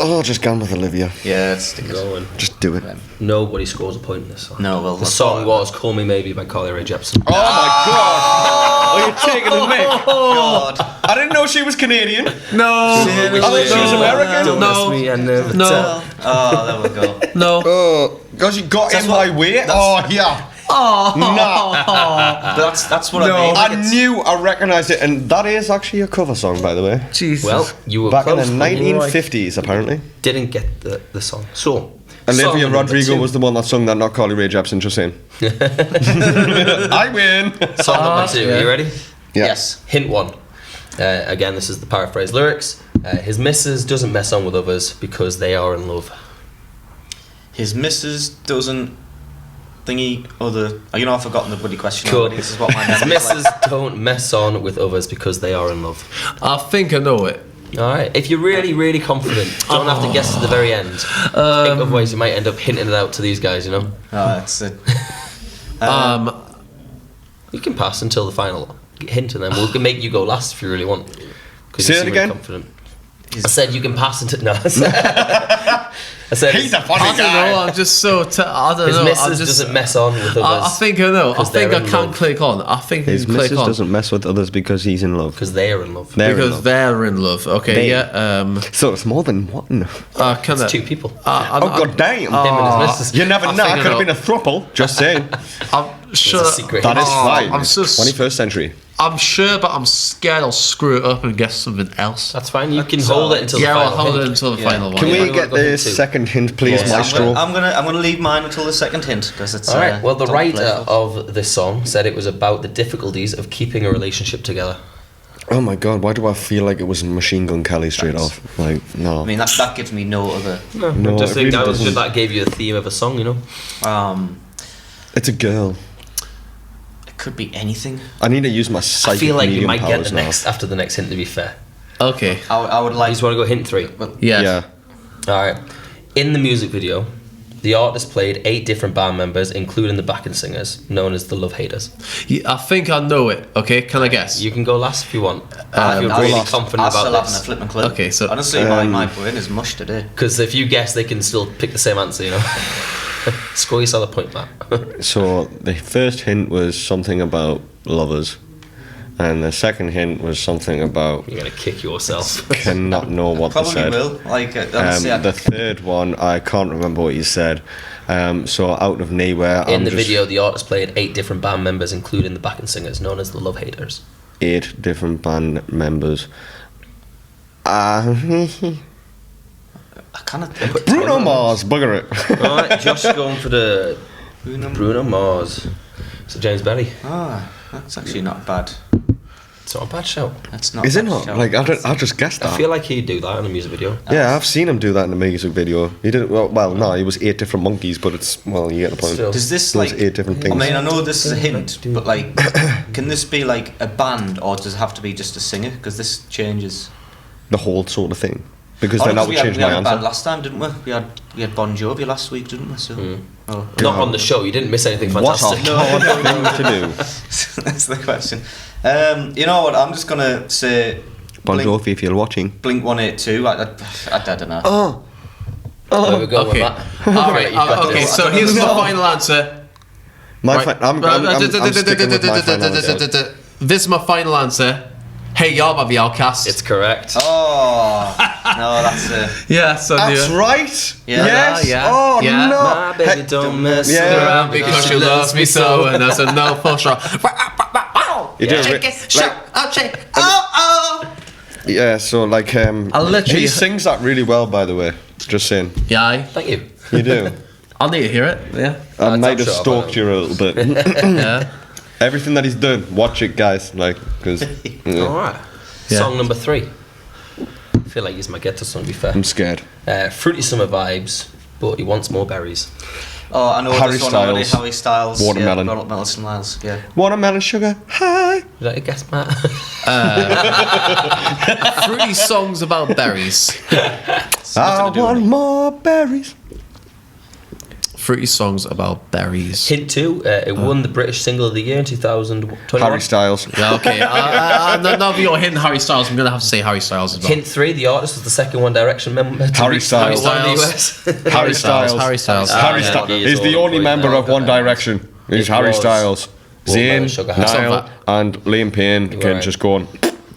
Oh, just gone with Olivia. Yeah, it's Going. Just do it. Nobody scores a point in this song. No, well, the song was "Call Me Maybe" by Carly Rae Jepsen. Oh my god! Are you taking the mic? God. I didn't know she was Canadian. No. I thought she was American. Don't No. miss me, I never No. tell. Oh, there we go. No. Oh, because you got in my way. Oh yeah. Oh. Nah. But that's what No. I mean. I It's- knew I recognised it, and that is actually a cover song, by the way. Jesus. Well, you were Back in close, the but you were right. 1950s, apparently. Didn't get the song. So, song Olivia number Rodrigo 2. was the one that sung that, not Carly Rae Jepsen. Just saying. I win. Song number 2. yeah. Are you ready? Yeah. Yes. Hint 1. Again, this is the paraphrase lyrics. His missus doesn't mess on with others because they are in love. His missus doesn't thingy other. Oh, you know, I've forgotten the bloody question. Cool. Already. This is what my His memory's missus like. don't mess on with others because they are in love. I think I know it. Alright, if you're really, really confident, don't have to guess to the very end. Otherwise, you might end up hinting it out to these guys, you know? Oh, that's it. You can pass until the final hint and then we'll make you go last if you really want. 'Cause Say you it seem again? really confident. I said you can pass until. No, I said He's a funny I don't guy. know. I'm just so. I don't his know. missus I just. doesn't mess on with others. I think I know. I 'cause think they're I in can love. click on. I think I His can click missus on. doesn't mess with others because he's in love. Because they are in love. They're in Because love. they're in love. Okay, They- yeah. So it's more than one. Can It's 2 people. Oh god damn! Him and his missus. You never I know. think It I could have know. been a throuple. Just saying. I'm sure. a secret. That is fine. I'm so. 21st century. I'm sure, but I'm scared I'll screw it up and guess something else. That's fine. You can That's hold all it until Yeah, the I'll final hold it hint. until the Yeah. final one. Can yeah. we Yeah. get Go hint the 2. second hint, please, Yeah. Maestro? I'm gonna leave mine until the second hint because it's. All right. Well, the don't writer play for- of this song said it was about the difficulties of keeping a relationship together. Oh my god, why do I feel like it was Machine Gun Kelly straight off? Like, no. I mean, that gives me no other. No, just it think really that was doesn't. good. That gave you a theme of a song, you know. It's a girl. It could be anything. I need to use my I psychic feel like you medium might get powers the now. next after the next hint. To be fair, Okay. I would you like. just want to go hint 3. Yeah. Yeah. All right. In the music video, the artist played 8 different band members, including the backing singers, known as the Love Haters. Yeah, I think I know it. Okay, can I guess? You can go last if you want. If you're I'll really last- confident I'm still about having a this. flipping clue. Okay, so- honestly, my brain is mush today. Because if you guess, they can still pick the same answer, you know. Score yourself a point, Matt. So the first hint was something about lovers, and the second hint was something about You're going to kick yourself. cannot know what they Probably said. will. Like honestly, The third one, I can't remember what he said. So out of nowhere, In I'm the just video, the artist played 8 different band members, including the backing singers, known as the Love Haters. 8 different band members. I kind of. Bruno Mars, bugger it. All right, Josh going for the Bruno Mars. So James Berry. Ah, that's actually not bad. It's not a bad shout. That's not. Is it bad not? shout. Like, I just guessed that. I feel like he'd do that in a music video. Yeah, I've seen him do that in a music video. He did it well. No, he was 8 different monkeys, but it's you get the point. Still. Does this Those like? 8 different things. I mean, I know this is a hint, but like, can this be like a band, or does it have to be just a singer? Because this changes. The whole sort of thing. Because Oh, then that we would had, change we my had a band answer. last time, didn't we? We had Bon Jovi last week, didn't we? So, Not on the show. You didn't miss anything What a fantastic. hard thing to do. That's the question. You know what? I'm just gonna say Bon Jovi, if you're watching. Blink 182. I don't know. Oh. Where we going Okay. with that? All right. You've got Okay. this. So here's my final answer. I'm sticking with my final answer. This is my final answer. Hey, y'all, by the Outcast. It's correct. Oh no, that's yeah. So That's right. Yeah. Yes. Yeah. Oh Yeah. no. My baby don't mess Yeah. around because she loves me so, and I said no for sure. You do Shake it, shake, I'll shake. Oh, Yeah. So like, I'll literally- he sings that really well, by the way. Just saying. Yeah, Thank you. You do. I'll need to hear it. Yeah. I might have I'm sure stalked you a little bit. Yeah. Everything that he's done, watch it, guys. Like, because All right. Yeah. Song number 3. I feel like he's my get to song, to be fair. I'm scared. Fruity summer vibes, but he wants more berries. Oh, I know Harry this one already. Styles. Harry Styles. Watermelon. Yeah, Watermelon Styles. Yeah. Watermelon sugar. Hi. Is that a guess, Matt? Fruity songs about berries. I want more berries. Fruity songs about berries. Hint 2, it won the British Single of the Year in 2021. Harry Styles. Yeah, okay. Now that you're hitting Harry Styles, I'm gonna have to say Harry Styles as well. Hint 3, the artist was the second One Direction member to Harry reach Styles. number 1 in the US. Harry Styles. Harry Styles. Harry yeah. Styles. He is He's the all only the way member down, of One guys. Direction. He's It Harry was Styles. Watermelon Zayn, Sugar. Niall, and Liam Payne can right. just go on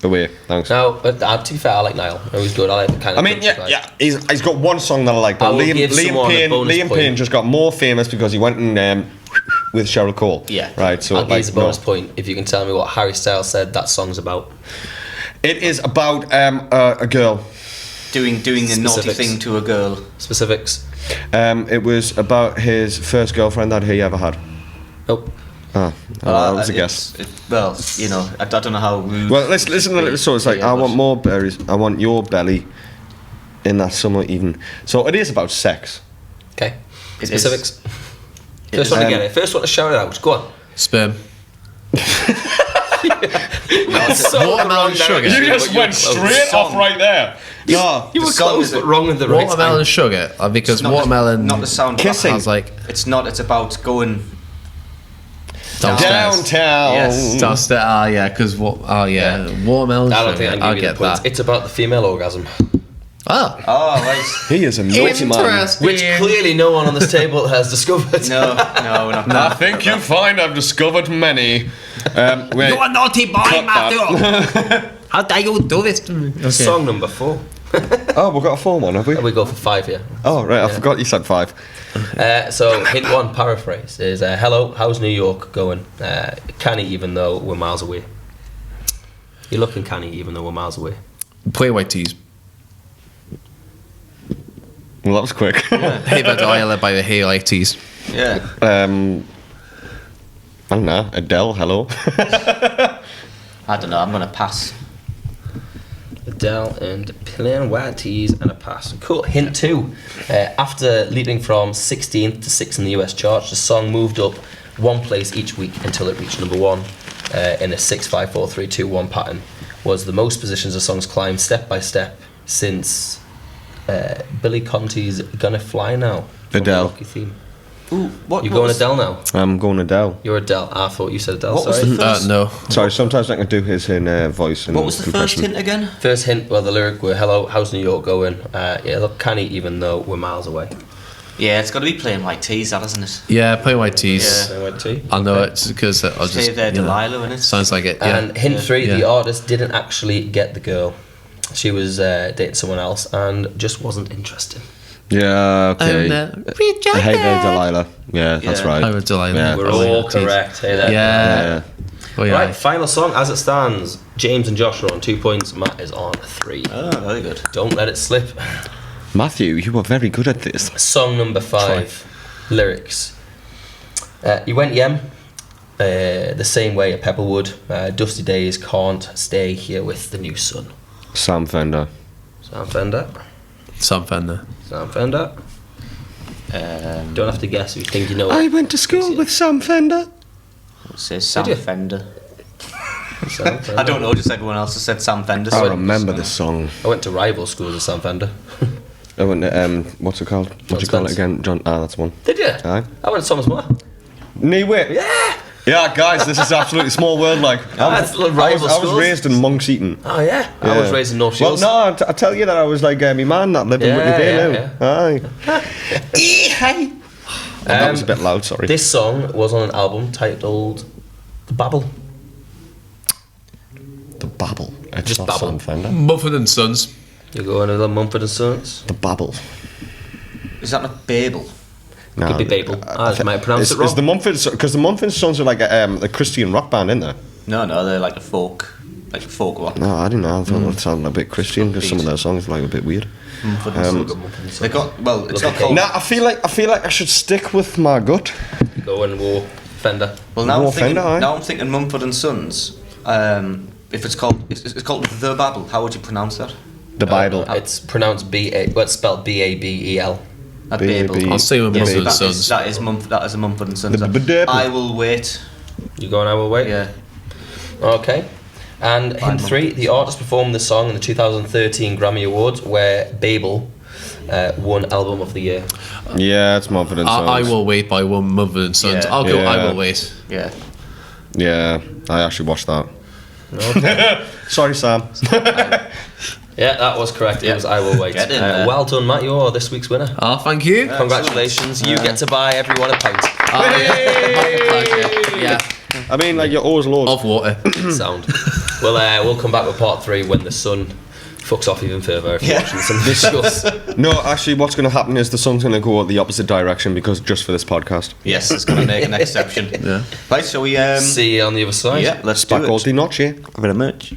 away. Thanks. Now, to be fair, I like Niall. He was good. I like the kind I of mean, country yeah, vibe. yeah. He's got one song that I like, I but will give someone a bonus Liam point. Payne just got more famous because he went and with Cheryl Cole. Yeah. Right. So I'll give you a bonus no. point if you can tell me what Harry Styles said that song's about. It is about a girl. Doing a naughty Specifics. thing to a girl. Specifics. It was about his first girlfriend that he ever had. Nope. Oh, that was a guess. Well, you know, I don't know how rude. Well, listen. So it's like, Yeah, I but- want more berries. I want your belly in that summer evening. So it is about sex. Okay. It is. Specifics. It First is. one to get it. First one to shout it out. Go on. Sperm. So Watermelon sugar. You just went straight off right there. No. You were The song close, is but it- wrong with the right Watermelon time. sugar, because Not watermelon not the sound. Kissing. has like It's not. It's about going. downstairs. Downtown. Yes. Downstairs. Ah, yeah, because watermelon I sugar. don't think I can I'll give you get the points. that. It's about the female orgasm, Oh, Oh right. He is a naughty man. interesting. which clearly no one on this table has discovered. No, we're not. I think you find I've discovered many. Wait, You're a naughty boy, cut Matthew. that. How dare you do this to me? Okay. Song number 4. Oh, we've got a 4-1, have we? We go for 5 here. Oh, right, I forgot you said 5. So hint 1, paraphrase, is hello, how's New York going? Canny even though we're miles away. You're looking canny even though we're miles away. Play white tees. Well, that was quick. Hey, but I led by the Hey White tees. Yeah. I don't know, Adele, hello. I don't know. I'm gonna pass. Adele and plain white tees and a pass. Cool. Hint 2. After leaping from 16th to 6th in the US charts, the song moved up 1 place each week until it reached number 1 in a 6, 5, 4, 3, 2, 1 pattern. Was the most positions the song's climbed step by step since Billy Conti's Gonna Fly Now. from Adele. the Rocky theme. Ooh, what? You're what going was- Adele now. I'm going Adele. You're Adele. I thought you said Adele. What was Sorry. the first? No. Sorry, sometimes I can do his in voice and What was the first compression. hint again? First hint, well, the lyric were hello, how's New York going? Yeah, look canny even though we're miles away. Yeah, it's got to be plain white tees, that isn't it? Yeah, play white tees. Yeah. So I went to. I know it because I'll just. Stay there, you know, Delilah, innit? sounds like it. Yeah. And hint 3, Yeah. the artist didn't actually get the girl. She was dating someone else and just wasn't interested. Yeah, okay. I hate that Delilah. Yeah, that's Yeah. right. I would Delilah. Yeah. We're Play all white tees. correct. Hey there. Yeah. Oh, yeah. Right, final song as it stands. James and Josh are on 2 points. Matt is on 3. Oh, very good. Don't let it slip. Matthew, you were very good at this. Song number 5. Lyrics. You went yem. The Same Way at Pebblewood, Dusty Days, Can't Stay Here with the New Sun. Sam Fender. Sam Fender. Sam Fender. Sam Fender. Don't have to guess if you think you know I it. went to school with Sam Fender. It says Sam Did you? Fender. Sam Fender. I don't know, just everyone else has said Sam Fender. I so- remember this song. I went to rival schools with Sam Fender. I went to, what's it called? What do you call it Spence. again? John. Ah, that's one. Did you? Aye. I went to Thomas More. No way. Yeah. Yeah, guys, this is absolutely small world. Like, That's like I rival was schools. raised in Monks Eaton. Oh yeah. I was raised in North Well, Shields. no, I tell you that I was like my man that lived in Whitney Bay now. Aye. Hey. That was a bit loud. Sorry. This song was on an album titled The Babble. The Babble. It's Just not Babble. Sam Fender. Mumford and Sons. You go into the Mumford and Sons. The Babble. Is that not Babel? No, Could be Babel. I might pronounce it wrong. Is the Mumford, because the Mumford Sons are like a Christian rock band, isn't there? No, they're like a folk rock. No, I don't know. I thought it sounded a bit Christian because some of their songs are like a bit weird. They got it's not called. Nah, I feel like I should stick with my gut. Go and War Fender. Well, now War I'm Fender, thinking Mumford and Sons. If it's called The Babel, how would you pronounce that? The Bible. It's pronounced it's spelled B-A-B-E-L. A B- Babel. B- I'll say with Yeah, Mumford and That Sons. is a Mumford and Sons. The Babel. I will wait. You go and I will wait. Yeah. Okay. And hint 3, the artist performed the song in the 2013 Grammy Awards, where Babel won Album of the Year. Yeah, it's Mumford and Sons. I Will Wait by Mumford and Sons. Yeah. I'll go Yeah. I Will Wait. Yeah. Yeah, I actually watched that. Sorry, Sam. Yeah, that was correct. It was I Will Wait. Get in there. Well done, Matt. You're this week's winner. Oh, thank you. Congratulations. You get to buy everyone a pint. Oh, yeah. My pleasure. Yeah. I mean, like, you're always lost. Of water. Sound. We'll come back with part 3 when the sun fucks off even further if you're watching some visuals. No, actually, what's going to happen is the sun's going to go the opposite direction because just for this podcast. Yes, it's going to make an exception. Yeah. Right, so we See you on the other side. yeah, let's do Spacco it. di noce. Thank you very much.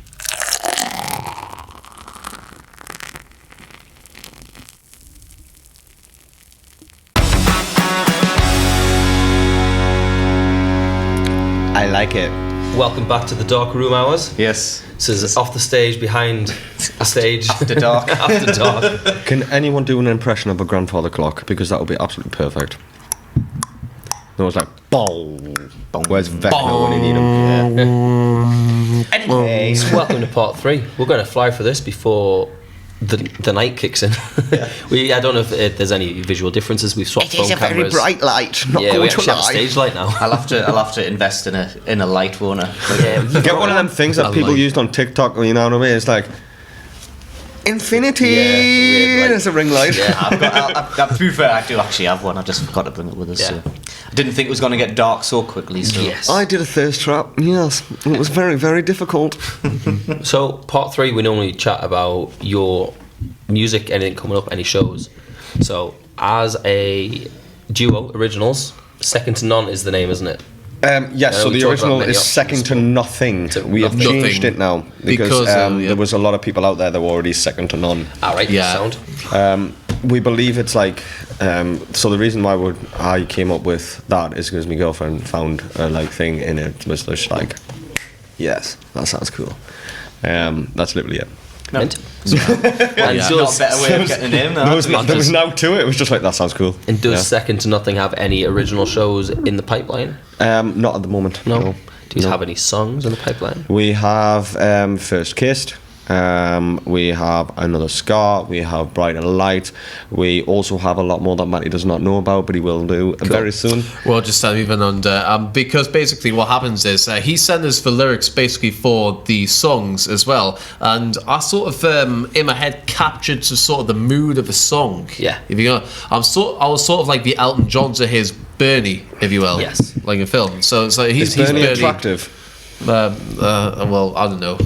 I like it. Welcome back to the Dark Room Hours. Yes. This is off the stage, behind the stage. After dark. After dark. Can anyone do an impression of a grandfather clock? Because that would be absolutely perfect. No, it's like, bong. Where's Vecna when you need him? Anyways. Welcome to part 3. We're going to fly for this before the night kicks in. I don't know if there's any visual differences. We've swapped phone cameras. light, not Yeah, we actually have a stage light now. I'll have to invest in a light, won't I? Yeah, Get one of them things that people used on TikTok, you know what I mean? It's like, infinity! Yeah, weird light. There's a ring light. Yeah. To be fair, I do actually have one. I just forgot to bring it with us. Yeah. So. I didn't think it was going to get dark so quickly. So. Yes. I did a thirst trap, yes. It was very, very difficult. So part 3, we normally chat about your music, anything coming up, any shows. So as a duo, Originals, Second to None is the name, isn't it? Yes, so we the talked original about many is second to nothing. To We have nothing. changed it now because yeah. there was a lot of people out there that were already second to none. Alright, Yeah. sound. We believe it's like so the reason why I came up with that is because my girlfriend found a like thing in it was just like, yes, that sounds cool. That's literally it. Mint. And Yeah. not a better way of getting a name. There was now to it. It was just like that sounds cool. And does Yeah. Second to Nothing have any original shows in the pipeline? Not at the moment. No. Do you No. have any songs in the pipeline? We have First Kissed. We have Another Scar. We have Brighter Light. We also have a lot more that Matty does not know about, but he will do very soon. Well, just even under because basically what happens is he sent us the lyrics basically for the songs as well, and I sort of in my head captured sort of the mood of the song. Yeah. If you know, I was sort of like the Elton John to his Bernie, if you will. Yes. Like a film. So Is Bernie attractive? Well, I don't know.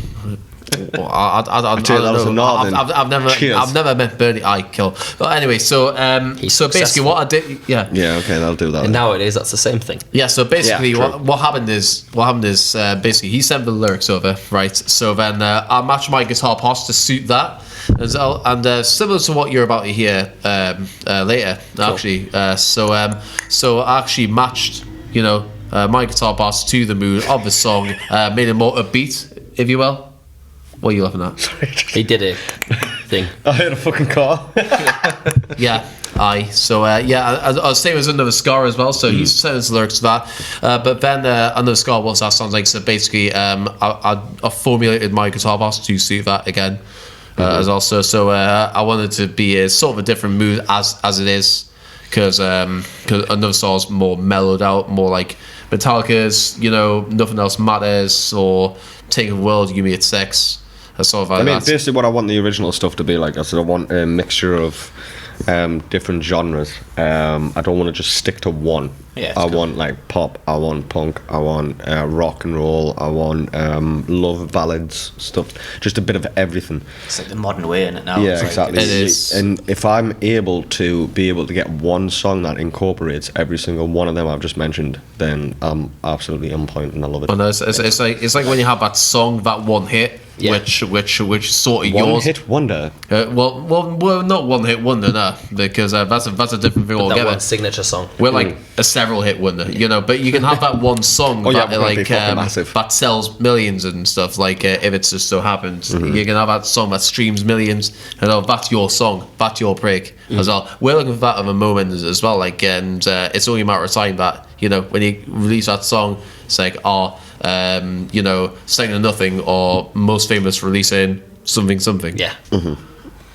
Well, I tell you, that was don't a know. nod then. Cheers. I've never met Bernie Eichel. But anyway, so He's so basically successful. what I did, yeah. Yeah, okay, that'll do that. And nowadays, that's the same thing. Yeah, so basically Yeah, true. what happened is basically he sent the lyrics over, right? So then I matched my guitar parts to suit that, and similar to what you're about to hear later, actually. So I actually matched, my guitar parts to the mood of the song, made it more upbeat, if you will. What are you laughing at? He did a thing. I heard a fucking car. Yeah, aye. So I was saying it was another scar as well. So he sent his lyrics to that. But then another scar, what's that sounds like? So basically, I formulated my guitar parts to suit that again, as also. So I wanted to be a sort of a different mood as it is, because another song's more mellowed out, more like Metallica's, Nothing Else Matters, or Taking the World, You Give Me Its Sex. Sort of like basically what I want the original stuff to be like. I said I want a mixture of different genres. I don't want to just stick to one. Yeah, I want like pop, I want punk, I want rock and roll, I want love ballads, stuff. Just a bit of everything. It's like the modern way in it now. Yeah, It's like- exactly. It is. And if I'm able to get one song that incorporates every single one of them I've just mentioned, then I'm absolutely on point and I love it. I know, it's like when you have that song, that one hit, Yeah. which sort of One yours. hit wonder. Well, not one hit wonder, no, because that's a different thing That altogether. one signature song. We're like a several hit wonder, But you can have that one song Oh, yeah, that we're gonna be fucking like massive. that sells millions and stuff. Like if it just so happens, you can have that song that streams millions, and that's your song, that's your break as well. We're looking for that at the moment as well. Like, and it's only a matter of time that when you release that song, it's like Singing of Nothing, or most famous releasing something. Yeah.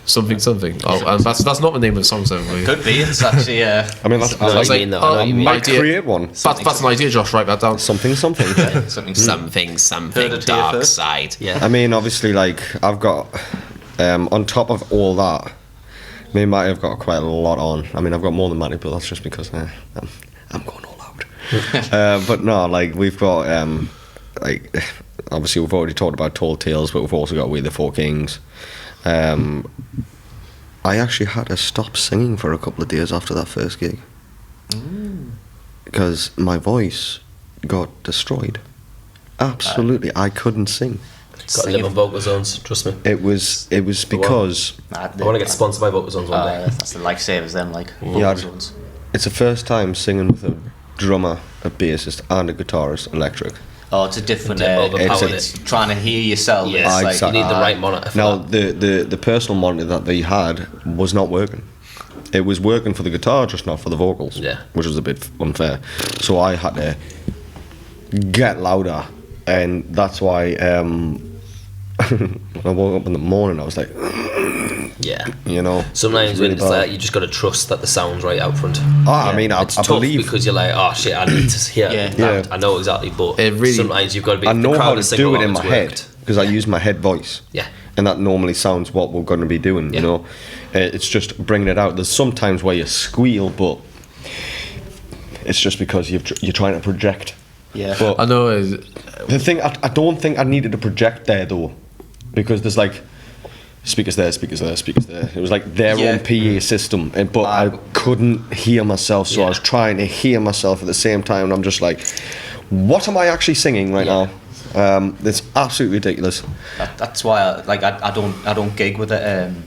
Something. Oh, and that's not the name of the song. So Could be. It's actually. I mean, that's No, I I mean, though, I know what you mean. might create one. That's an idea, Josh. Write that down. Something. something. Something Heard it here dark first. side. Yeah. I mean, obviously, like I've got on top of all that, me and Matty have got quite a lot on. I mean, I've got more than Matty, but that's just because I'm going all out. But no, like we've got like obviously we've already talked about Tall Tales, but we've also got We the Four Kings. I actually had to stop singing for a couple of days after that first gig because my voice got destroyed. Absolutely, I couldn't sing. Got to live on Vocal Zones, trust me. It was because I want to get sponsored by Vocal Zones one day. That's the lifesavers. Them like. Yeah, vocal zones. it's the first time singing with a drummer, a bassist, and a guitarist electric. Oh, it's a different. They're overpowered It's trying to hear yourself. Yeah, It's like, exactly. You need the right monitor for Now, that. the personal monitor that they had was not working. It was working for the guitar, just not for the vocals. Yeah. Which was a bit unfair. So I had to get louder, and that's why when I woke up in the morning, I was like, Yeah. it's Sometimes when really it's bad. like, you just got to trust that the sound's right out front. I mean, I It's tough believe. because you're like, oh shit, I need to hear. Yeah. that. I know exactly, but It really- sometimes you've got to be. I the know crowd how is to singing do it along, in my it's head worked. because I use my head voice. Yeah. And that normally sounds what we're going to be doing, Yeah. It's just bringing it out. There's sometimes where you squeal, but it's just because you're trying to project. Yeah. But I know. the thing, I don't think I needed to project there, though, because there's like speakers there, speakers there, speakers there. It was like their Yeah. own PA system, but I couldn't hear myself, so I Yeah. was trying to hear myself at the same time, and I'm just like, what am I actually singing right now? It's absolutely ridiculous. That's why I don't gig with an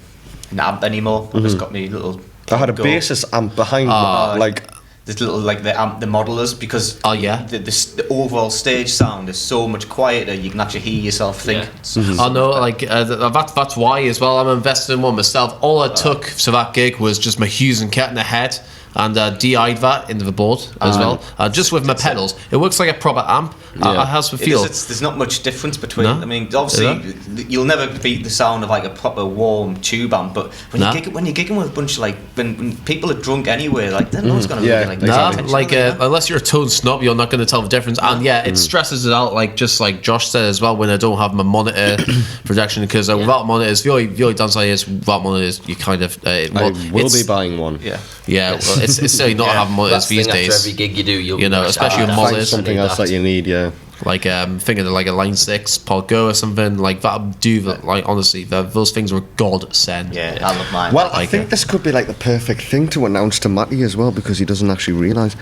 amp anymore. I've just got me little. I had a go. bassist amp behind me, like. This little like the amp, the modelers, because Oh, yeah? the overall stage sound is so much quieter. You can actually hear yourself think. Yeah. I know, like that's why as well. I'm invested in one myself. All it took to that gig was just my Hughes and Cat in the head, and DI'd that into the board as well. Just with my pedals, it works like a proper amp. Yeah. It has the It feel. is, there's not much difference between. No? I mean, obviously, you'll never beat the sound of like a proper warm tube amp. But when No. you're gigging with a bunch of like when people are drunk anyway, like they're not going to Yeah, really like. exactly. Nah, pay attention like to that. unless you're a tone snob, you're not going to tell the difference. And yeah, it stresses it out, like just like Josh said as well. When I don't have my monitor projection, because without monitors, the only downside is without monitors, you kind of I will it's- be buying one. Yeah. Yeah, well, it's silly not having monitors That's the these thing, days. after every gig you do, you'll You know, be especially with "Ah, monitors. I Find something need else that you need, yeah. Like thinking of like a Line 6 Pod Go or something like that. Do that, like honestly, those things were godsend. Yeah, I love mine. Well, I Like think it. this could be like the perfect thing to announce to Matty as well, because he doesn't actually realise.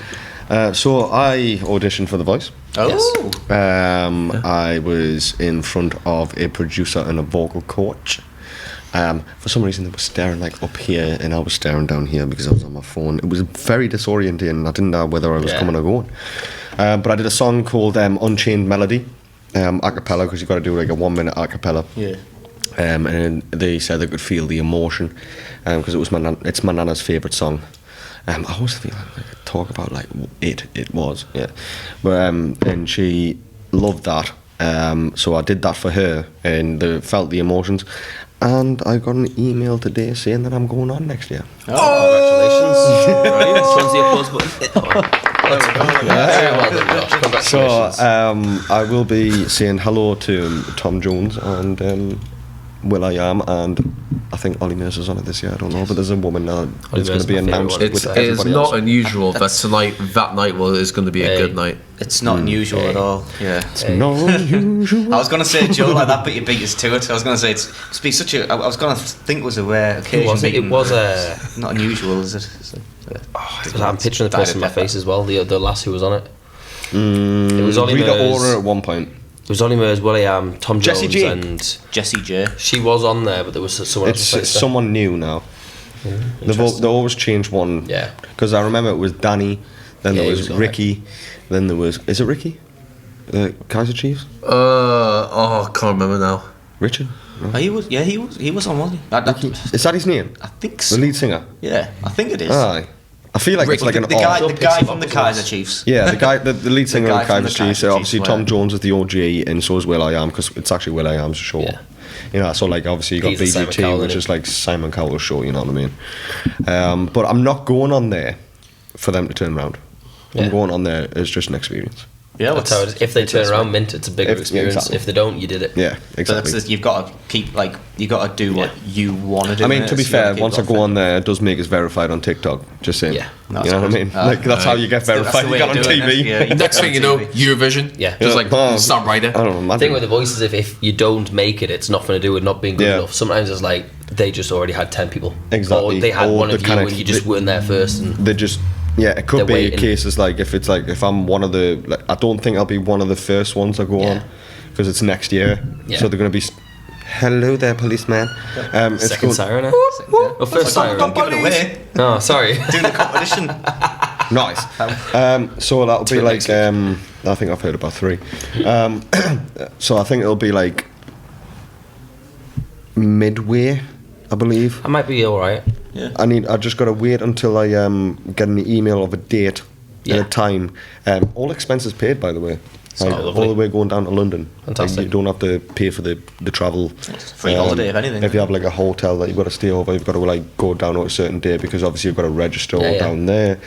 So I auditioned for The Voice. Oh, I was in front of a producer and a vocal coach. For some reason, they were staring like up here, and I was staring down here because I was on my phone. It was very disorienting. I didn't know whether I was Yeah. coming or going. But I did a song called Unchained Melody, a cappella, because you've got to do like a 1 minute a cappella. Yeah. And they said they could feel the emotion, because it's my nana's favourite song. I always feel like I could talk about like it was, yeah. But and she loved that. So I did that for her, and they felt the emotions. And I got an email today saying that I'm going on next year. Congratulations! Congratulations. So I will be saying hello to Tom Jones and will.i.am, and I think Ollie Mercer's on it this year. I don't know, but there's a woman now that's going to be announced with It's everybody not else. unusual that that night is going to be a good night. It's not unusual at all. Yeah. No usual. I was going to say a joke like that, but you beat us to it. I was going to say it's be such a. I was going to think it was a rare occasion. It was not unusual, is it? I'm picturing the person in my face as well. The lass who was on it. It was Ollie Rita Murs. Ora at one point. It was Ollie Murs, will.i.am, Tom Jones, Jessie J. and Jessie J. she was on there, but there was someone else. It's someone new now. They always change one. Yeah. Because I remember it was Danny, then there was Ricky, then there was. Is it Ricky? The Kaiser Chiefs? I can't remember now. Richard? No. Oh, he was on, wasn't he? Is that his name? I think so. The lead singer? Yeah, I think it is. Aye. I feel like Ricky, it's like the an guy from the Kaiser Chiefs. Yeah, the lead singer guy of from the Kaiser Chiefs. Kaiser Obviously, Chiefs, Tom right. Jones is the OG, and so is will.i.am, because it's actually will.i.am's show. Yeah. You know, so like obviously you got He's the Simon BGT, Cowell, which innit? is like Simon Cowell's show. You know what I mean? But I'm not going on there for them to turn around. Yeah. I'm going on there as just an experience. Yeah, That's how it is. If they turn around, mint, it's a bigger experience. exactly. If they don't, you did it. Yeah, So exactly. you've got to keep you got to do what you want to do. I mean, innit? to be So you gotta fair, keep once I it go off on it. there, it does make us verified on TikTok. Just saying. Yeah. No, You know what I mean? Like that's how you get That's verified. the You way get on to do it, TV. innit? Yeah, Next thing you know, Eurovision. Yeah. Just like start writing. I don't know. The Man. thing with the voices, if you don't make it, it's nothing to do with not being good Yeah. enough. Sometimes it's like they just already had 10 people. Exactly. Or they had Or one the of you kind of- and you just weren't there first. And They just. Yeah, it could They're be waiting. a case as like if I'm one of the. Like, I don't think I'll be one of the first ones that go Yeah. on, because it's next year. Yeah. So they're going to be. Hello there, policeman. It's second called- siren. Well, first siren. Don't give it away. No, sorry. Doing the competition. Nice. So that'll be like. I think I've heard about 3. So I think it'll be like midway, I believe. I might be alright. Yeah. I just gotta wait until I get an email of a date and Yeah. a time. All expenses paid, by the way. Like, lovely. all the way going down to London. Fantastic. Like, you don't have to pay for the travel. Free holiday, if anything. If you have like a hotel that you've got to stay over, you've got to like go down on a certain day, because obviously you've got to register Yeah, all yeah. down there.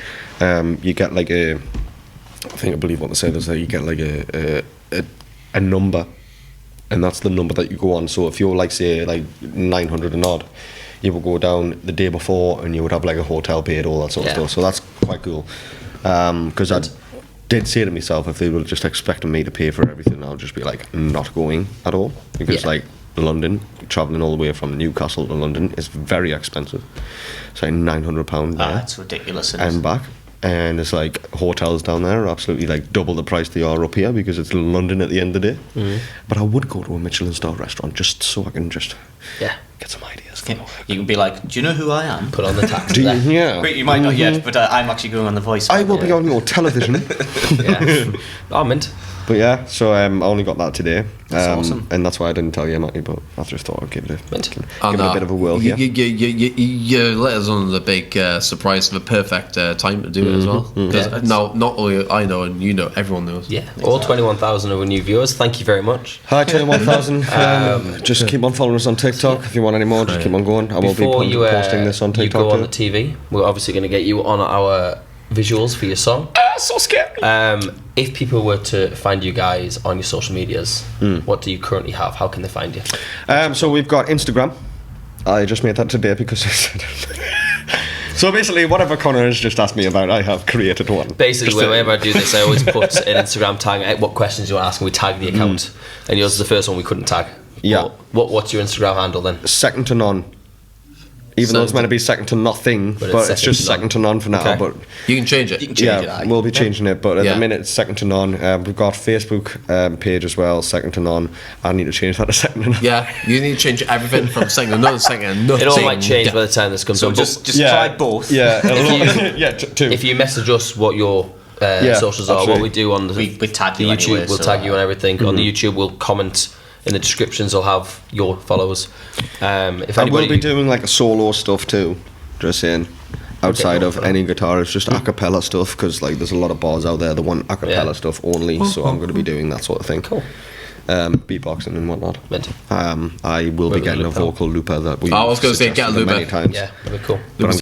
You get like I believe what they said is that you get like a number, and that's the number that you go on. So if you're like say like 900 and odd, you would go down the day before and you would have like a hotel paid, all that sort of Yeah. stuff. So that's quite cool. Because I did say to myself, if they were just expecting me to pay for everything, I'll just be like not going at all, because Yeah. like London, travelling all the way from Newcastle to London is very expensive. It's like £900 there That's ridiculous. Isn't and it? back. And it's like hotels down there are absolutely like double the price they are up here, because it's London at the end of the day. But I would go to a Michelin star restaurant just so I can just Yeah. get some ideas. You can be like, do you know who I am? Put on the tax. Do you, there. yeah. Wait, you might not yet, but I'm actually going on The Voice. I will be on your television. Yeah. Oh, mint. But yeah, so I only got that today. That's awesome. And that's why I didn't tell you, Matty, but I just thought I'd give it Mint. give it a bit of a whirl here. You let us on the big surprise, the perfect time to do it as well. Because now, not only I know, and you know, everyone knows. Yeah. All 21,000 of our new viewers. Thank you very much. Hi, 21,000. Just keep on following us on TikTok. If you want any more, just keep on going. I will be Before you posting this on you TikTok go on too. the TV, we're obviously going to get you on our visuals for your song. So scary. If people were to find you guys on your social medias, what do you currently have? How can they find you? So we've got Instagram. I just made that today because so basically whatever Connor has just asked me about, I have created one. Basically, Just whenever I do this, I always put an Instagram tag, what questions you want to ask, and we tag the account. And yours is the first one we couldn't tag. Yeah. But what's your Instagram handle then? second to none. Even though it's meant to be second to nothing, but it's just second to none for now. Okay. But You can change it. You can change it. yeah, aye. we'll be changing it. But at Yeah. the minute, it's second to none. We've got Facebook page as well, second to none. I need to change that to second to none. Yeah, you need to change everything from second to another second. Nothing. It all might change by the time this comes So on. just Yeah, try both. Yeah, If you- yeah, two. If you message us what your socials are, what absolutely. we do on the We tag the you YouTube. anyway, We'll so, tag you on everything. On the YouTube, we'll comment in the descriptions. We'll have your followers. If I will anybody, be doing like a solo stuff too. Just saying. Outside go of for that. any guitarist, just a cappella stuff, because like there's a lot of bars out there that want a cappella Yeah. stuff only, so I'm going to be doing that sort of thing. Cool. Beatboxing and whatnot. Mint. I will be With a getting a looper. vocal looper that we. I was gonna say, get a suggested many looper. times. Yeah, that'd be cool. But I'm